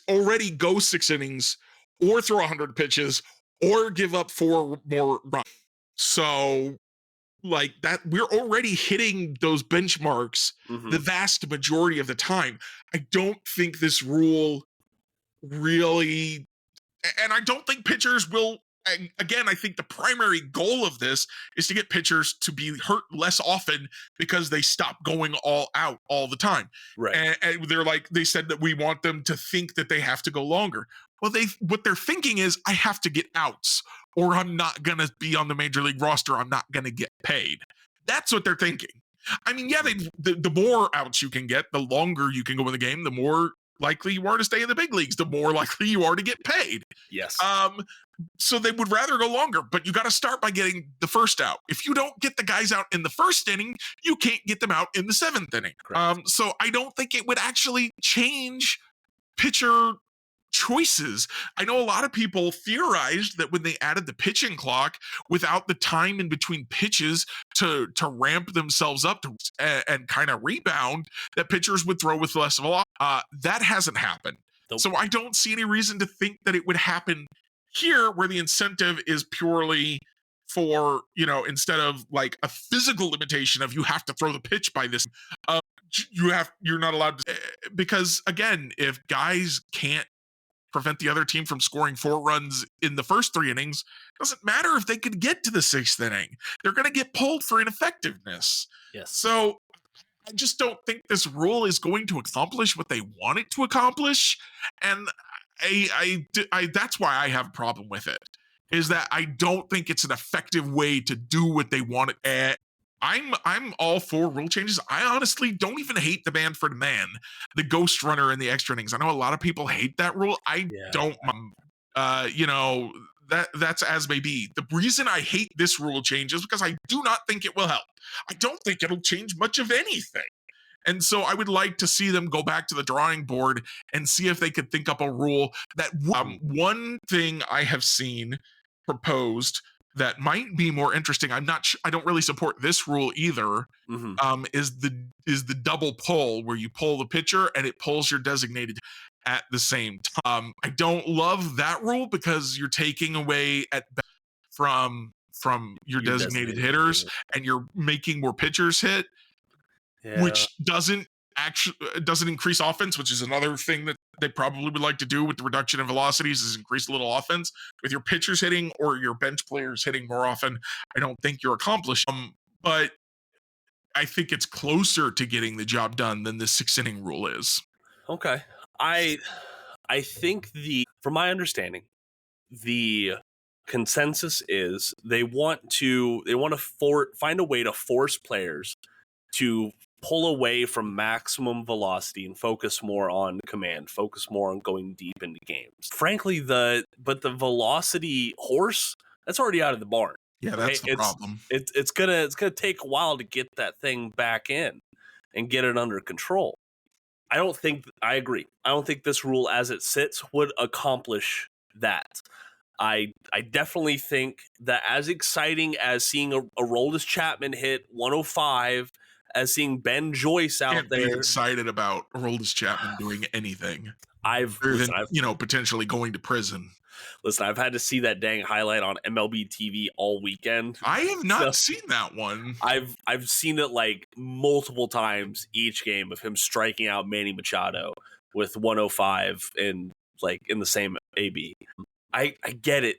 innings or throw 100 pitches or give up 4 more runs. So like that, we're already hitting those benchmarks the vast majority of the time. I don't think this rule really, and I don't think pitchers will, again, I think the primary goal of this is to get pitchers to be hurt less often because they stop going all out all the time. Right. And they said that we want them to think that they have to go longer. Well, what they're thinking is, I have to get outs, or I'm not going to be on the major league roster. I'm not going to get paid. That's what they're thinking. I mean, yeah, the more outs you can get, the longer you can go in the game, the more likely you are to stay in the big leagues, the more likely you are to get paid. Yes. So they would rather go longer, but you got to start by getting the first out. If you don't get the guys out in the first inning, you can't get them out in the 7th inning. So I don't think it would actually change pitcher choices. I know a lot of people theorized that when they added the pitching clock without the time in between pitches to ramp themselves up and kind of rebound, that pitchers would throw with less velocity. That hasn't happened. Nope. So I don't see any reason to think that it would happen here, where the incentive is purely for, instead of like a physical limitation of you have to throw the pitch by this, you're not allowed to, because again, if guys can't prevent the other team from scoring 4 runs in the first 3 innings, it doesn't matter if they could get to the 6th inning. They're going to get pulled for ineffectiveness. Yes. So I just don't think this rule is going to accomplish what they want it to accomplish. And I that's why I have a problem with it, is that I don't think it's an effective way to do what they want it. I'm all for rule changes. I honestly don't even hate the man for the man, the ghost runner in the extra innings. I know a lot of people hate that rule. I don't. You know, that's as may be. The reason I hate this rule change is because I do not think it will help. I don't think it'll change much of anything. And so I would like to see them go back to the drawing board and see if they could think up a rule that one thing I have seen proposed that might be more interesting. I'm not I don't really support this rule either. Is the double pull where you pull the pitcher and it pulls your designated at the same time. I don't love that rule because you're taking away from your designated hitters and you're making more pitchers hit. Yeah. Which doesn't increase offense, which is another thing that they probably would like to do with the reduction in velocities, is increase a little offense. With your pitchers hitting or your bench players hitting more often, I don't think you're accomplishing. But I think it's closer to getting the job done than the 6-inning rule is. Okay, I think from my understanding, the consensus is they want to find a way to force players to pull away from maximum velocity and focus more on command, focus more on going deep into games. Frankly, the velocity horse, that's already out of the barn. Yeah, that's the problem. It's gonna take a while to get that thing back in and get it under control. I agree. I don't think this rule as it sits would accomplish that. I definitely think that as exciting as seeing a Aroldis Chapman hit 105, as seeing Ben Joyce out there, be excited about Aroldis Chapman doing anything. Potentially going to prison. Listen, I've had to see that dang highlight on MLB TV all weekend. I have not seen that one. I've seen it like multiple times each game of him striking out Manny Machado with 105 in the same AB. I get it.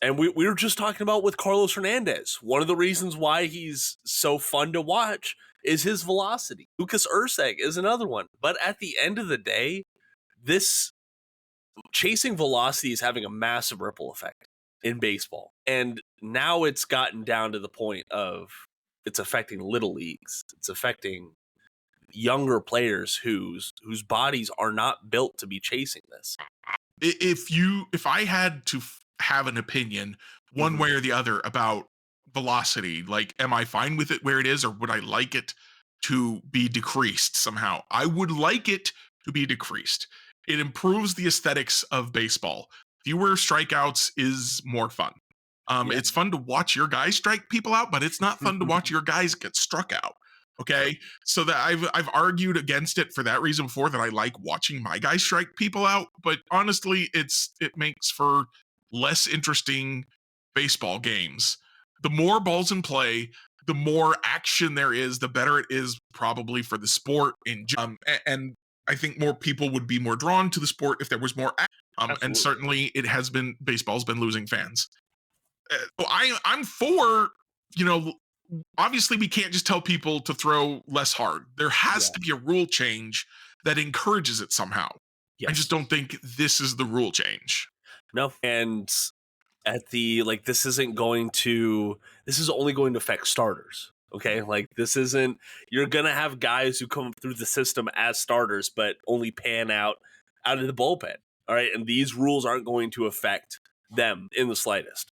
And we were just talking about with Carlos Hernandez. One of the reasons why he's so fun to watch is his velocity. Lucas Erceg is another one. But at the end of the day, this chasing velocity is having a massive ripple effect in baseball. And now it's gotten down to the point of it's affecting little leagues. It's affecting younger players whose bodies are not built to be chasing this. If I had to have an opinion one way or the other about velocity, like, am I fine with it where it is, or would I like it to be decreased somehow? I would like it to be decreased. It improves the aesthetics of baseball. Fewer strikeouts is more fun. It's fun to watch your guys strike people out, but it's not fun to watch your guys get struck out. Okay, so that I've argued against it for that reason before, that I like watching my guys strike people out, but honestly, it makes for less interesting baseball games. The more balls in play, the more action there is, the better it is probably for the sport. And I think more people would be more drawn to the sport if there was more action. And certainly baseball's been losing fans. I'm for, obviously we can't just tell people to throw less hard. There has to be a rule change that encourages it somehow. Yes. I just don't think this is the rule change. No, and this is only going to affect starters. Okay, you're gonna have guys who come through the system as starters, but only pan out of the bullpen. All right, and these rules aren't going to affect them in the slightest.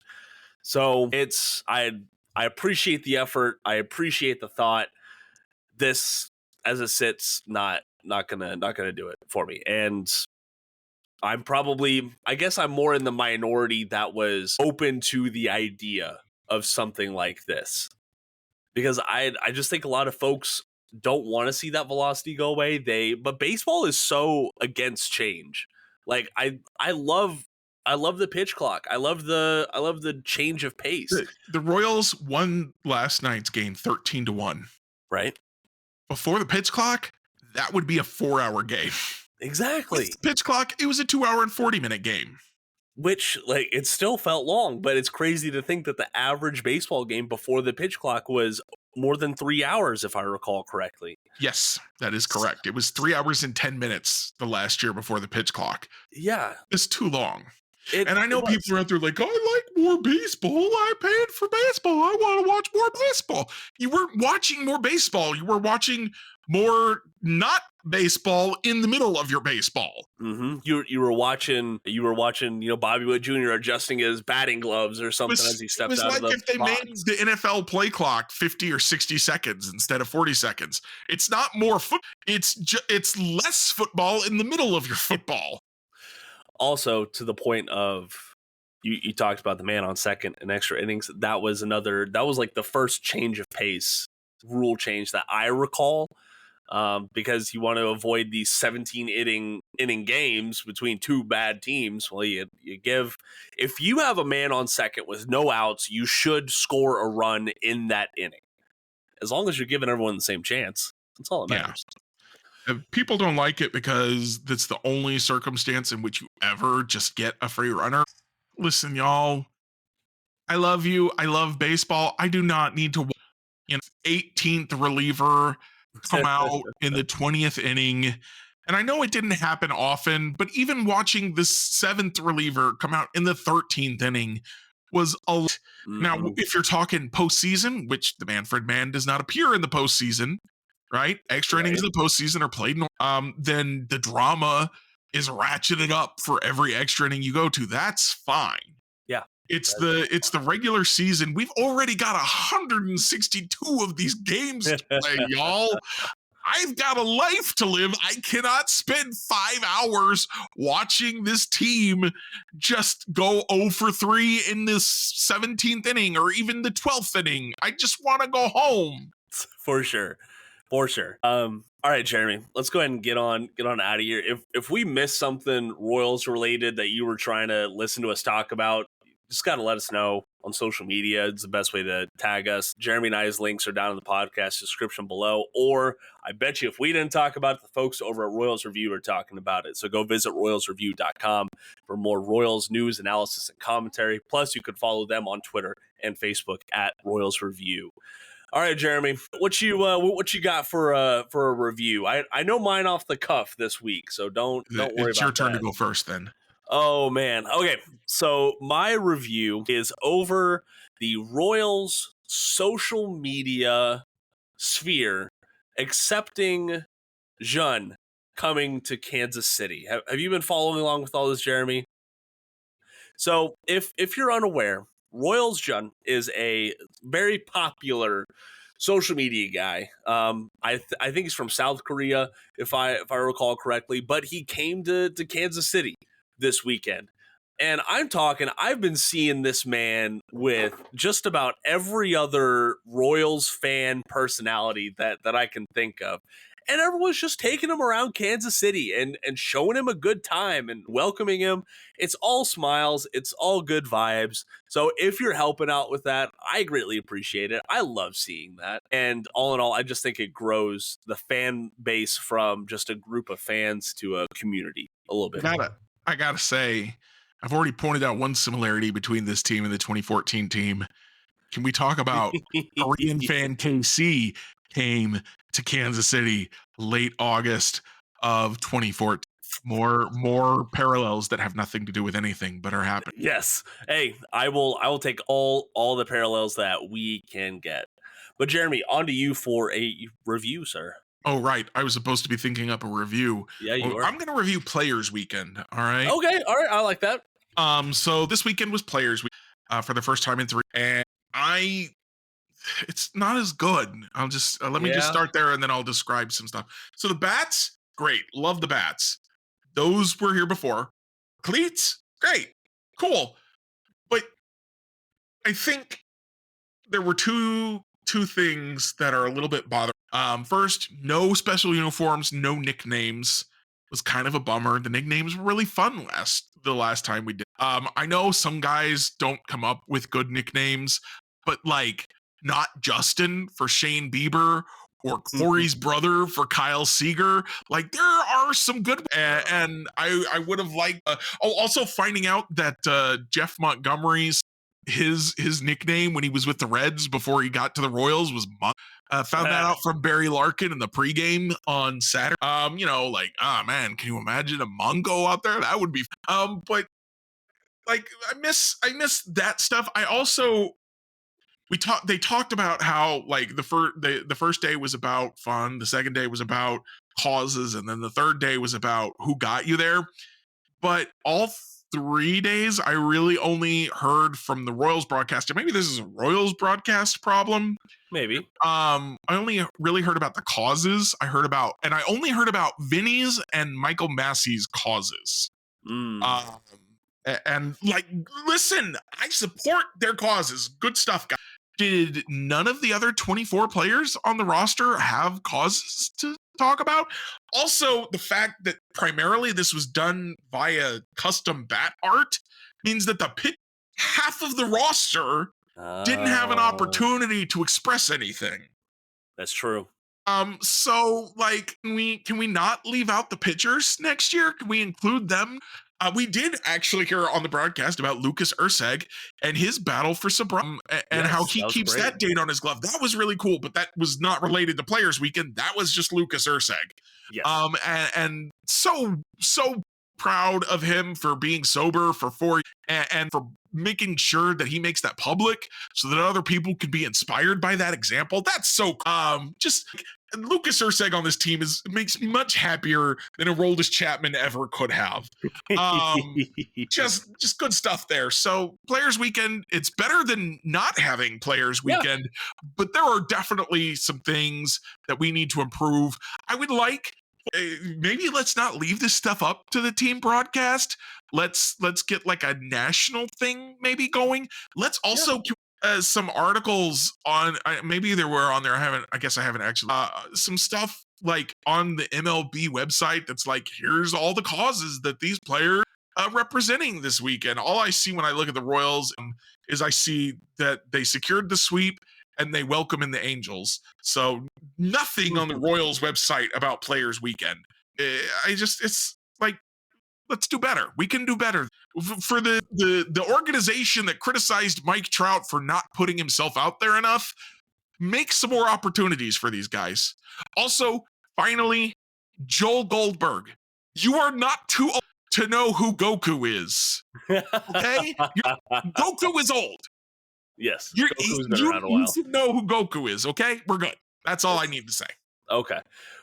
So I appreciate the effort. I appreciate the thought. This, as it sits, not gonna do it for me. And I guess I'm more in the minority that was open to the idea of something like this, because I just think a lot of folks don't want to see that velocity go away. But baseball is so against change. Like I love the pitch clock. I love the change of pace. The Royals won last night's game 13-1. Right? Before the pitch clock, that would be a 4-hour game. Exactly. With the pitch clock, it was a 2-hour and 40-minute game. Which, it still felt long, but it's crazy to think that the average baseball game before the pitch clock was more than 3 hours, if I recall correctly. Yes, that is correct. It was 3 hours and 10 minutes the last year before the pitch clock. Yeah. It's too long. And I know people are out there like, I like more baseball. I paid for baseball. I want to watch more baseball. You weren't watching more baseball. You were watching more not baseball in the middle of your baseball. Mm-hmm. You were watching Bobby Wood Jr. adjusting his batting gloves or something as he It stepped was out like of the if they box. made the NFL play clock 50 or 60 seconds instead of 40 seconds. It's not more it's less football in the middle of your football. Also, to the point of you talked about the man on second and extra innings. That was like the first change of pace rule change that I recall. Because you want to avoid these 17 inning games between two bad teams. Well, you give, if you have a man on second with no outs, you should score a run in that inning. As long as you're giving everyone the same chance, that's all that matters. People don't like it because that's the only circumstance in which you ever just get a free runner. Listen, y'all, I love you. I love baseball. I do not need to 18th reliever come out in the 20th inning. And I know it didn't happen often, but even watching the 7th reliever come out in the 13th inning was a Mm-hmm. Now, if you're talking postseason, which the Manfred Man does not appear in the postseason, right? Extra innings in the postseason are played. Then the drama is ratcheted up for every extra inning you go to. That's fine. Yeah. It's the regular season. We've already got 162 of these games to play, y'all. I've got a life to live. I cannot spend 5 hours watching this team just go 0 for 3 in this 17th inning or even the 12th inning. I just want to go home. For sure. All right, Jeremy, let's go ahead and get on out of here. If we missed something Royals related that you were trying to listen to us talk about, just got to let us know on social media. It's the best way to tag us. Jeremy and I's links are down in the podcast description below. Or I bet you if we didn't talk about it, the folks over at Royals Review are talking about it. So go visit royalsreview.com for more Royals news, analysis, and commentary. Plus, you could follow them on Twitter and Facebook at Royals Review. All right, Jeremy, what you got for a review? I know mine off the cuff this week, so don't worry about that. It's your turn to go first then. Oh, man. Okay, so my review is over the Royals' social media sphere accepting Jean coming to Kansas City. Have you been following along with all this, Jeremy? So if you're unaware, Royals Jean is a very popular social media guy. I think he's from South Korea, if I recall correctly, but he came to Kansas City this weekend. And I've been seeing this man with just about every other Royals fan personality that I can think of. And everyone's just taking him around Kansas City and showing him a good time and welcoming him. It's all smiles. It's all good vibes. So if you're helping out with that, I greatly appreciate it. I love seeing that. And all in all, I just think it grows the fan base from just a group of fans to a community a little bit. I gotta say, I've already pointed out one similarity between this team and the 2014 team. Can we talk about Korean fan KC came to Kansas City late August of 2014? More parallels that have nothing to do with anything but are happening. Yes. Hey, I will take all the parallels that we can get. But Jeremy, on to you for a review, sir. Oh, right. I was supposed to be thinking up a review. Yeah, you are. I'm going to review Players Weekend. All right. Okay. All right. I like that. So this weekend was Players Week for the first time in 3, and it's not as good. I'll just let me just start there, and then I'll describe some stuff. So the bats, great. Love the bats. Those were here before. Cleats, great. Cool. But I think there were two things that are a little bit bothering. First, no special uniforms, no nicknames. Was kind of a bummer. The nicknames were really fun the last time we did. I know some guys don't come up with good nicknames, but like not Justin for Shane Bieber or Corey's brother for Kyle Seager. Like there are some good, and I would have liked. Also finding out that Jeff Montgomery's his nickname when he was with the Reds before he got to the Royals was found that out from Barry Larkin in the pregame on Saturday. Man, can you imagine a Mongo out there? That would be but like I miss that stuff. I also they talked about how like the first day was about fun, the second day was about causes, and then the third day was about who got you there. But all 3 days, I really only heard from the Royals broadcaster. Maybe this is a Royals broadcast problem. Maybe. I only really heard about the causes. I only heard about Vinny's and Michael Massey's causes. And like, listen, I support their causes. Good stuff, guys. Did none of the other 24 players on the roster have causes to talk about? Also, the fact that primarily this was done via custom bat art means that half of the roster didn't have an opportunity to express anything. That's true. So like, can we not leave out the pitchers next year? Can we include them? We did actually hear on the broadcast about Lucas Erceg and his battle for sobriety and how he keeps that date on his glove. That was really cool, but that was not related to Players Weekend. That was just Lucas Erceg. Yes. And so proud of him for being sober for 4 years and for making sure that he makes that public so that other people could be inspired by that example. That's so just Lucas Erceg on this team makes me much happier than Aroldis Chapman ever could have. Just good stuff there. So Players Weekend, it's better than not having Players Weekend, but there are definitely some things that we need to improve. I would like maybe let's not leave this stuff up to the team broadcast. Let's get like a national thing maybe going. Let's also some articles on maybe there were on there. I guess I haven't actually some stuff like on the MLB website that's like, here's all the causes that these players representing this weekend. All I see when I look at the Royals is I see that they secured the sweep and they welcome in the Angels. So nothing on the Royals website about Players Weekend. It's like, let's do better. We can do better. For the organization that criticized Mike Trout for not putting himself out there enough, make some more opportunities for these guys. Also, finally, Joel Goldberg, you are not too old to know who Goku is. Okay? Goku is old. Yes. You around a while. should know who Goku is, okay? We're good. That's all I need to say. Okay.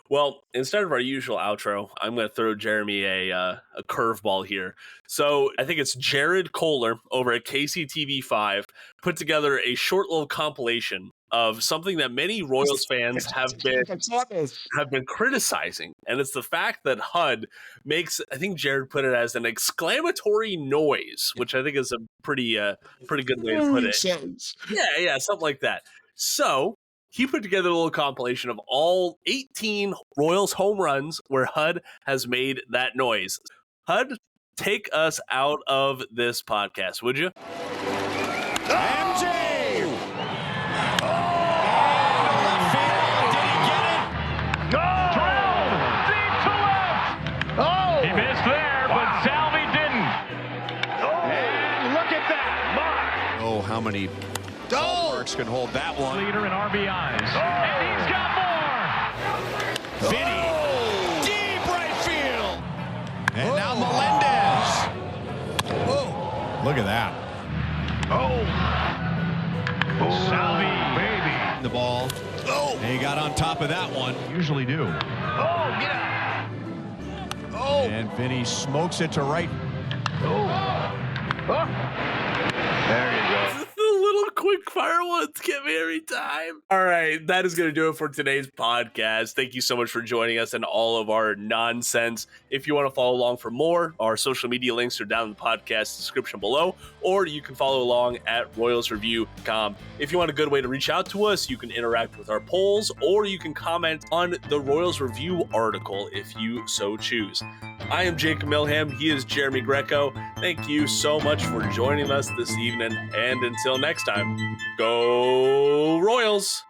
Well, instead of our usual outro, I'm going to throw Jeremy a curveball here. So I think it's Jared Kohler over at KCTV5 put together a short little compilation of something that many Royals fans have been criticizing, and it's the fact that HUD makes, I think Jared put it as an exclamatory noise, which I think is a pretty good way to put it. Yeah, something like that. So he put together a little compilation of all 18 Royals home runs where HUD has made that noise. HUD, take us out of this podcast, would you? MJ! Left field. Did he get it? No! Drilled! Deep to left! Oh! He missed there, but Salvi didn't. Oh! And look at that! My! Oh, how many ballparks can hold that one? Leader in RBIs. Oh! And he's got more! Vinny! Oh! Deep right field! And now Melendez. Whoa! Look at that. Oh! Salvi, baby! The ball. Oh! And he got on top of that one. Usually do. Oh, get out! Oh! And Vinny smokes it to right. Oh! Oh. There you go. The little quick fire ones get me every time. All right, that is going to do it for today's podcast. Thank you so much for joining us and all of our nonsense. If you want to follow along for more, our social media links are down in the podcast description below, or you can follow along at royalsreview.com. If you want a good way to reach out to us, you can interact with our polls, or you can comment on the Royals Review article if you so choose. I am Jacob Milham. He is Jeremy Greco. Thank you so much for joining us this evening. And until next time, go Royals!